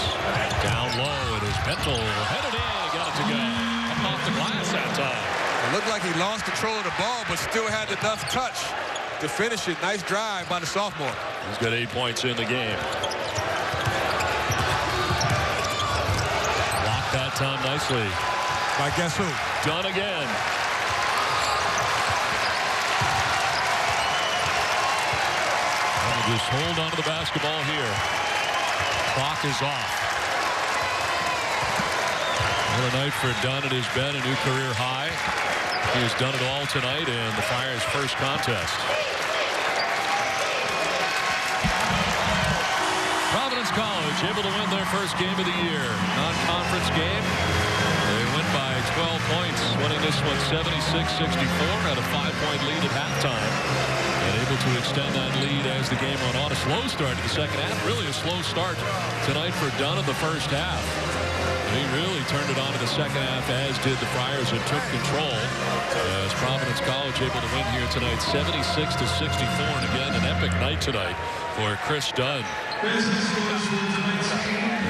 down low. It is Bentel headed in, got it to go. Up off the glass that time. It looked like he lost control of the ball, but still had enough touch to finish it. Nice drive by the sophomore. He's got 8 points in the game. Blocked that time nicely. By guess who? Done again. Just hold on to the basketball here. Clock is off. What a night for Dunn at his bed, a new career high. He has done it all tonight in the Friars' first contest. College able to win their first game of the year. Non-conference game. They win by 12 points, winning this one 76-64, had a 5-point lead at halftime. And able to extend that lead as the game went on. A slow start to the second half. Really a slow start tonight for Dunn in the first half. He really turned it on in the second half, as did the Friars, and took control. As Providence College able to win here tonight 76-64. And again, an epic night tonight for Chris Dunn. And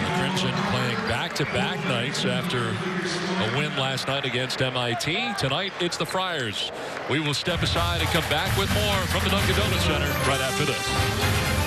the Crimson playing back-to-back nights after a win last night against MIT. Tonight, it's the Friars. We will step aside and come back with more from the Dunkin' Donuts Center right after this.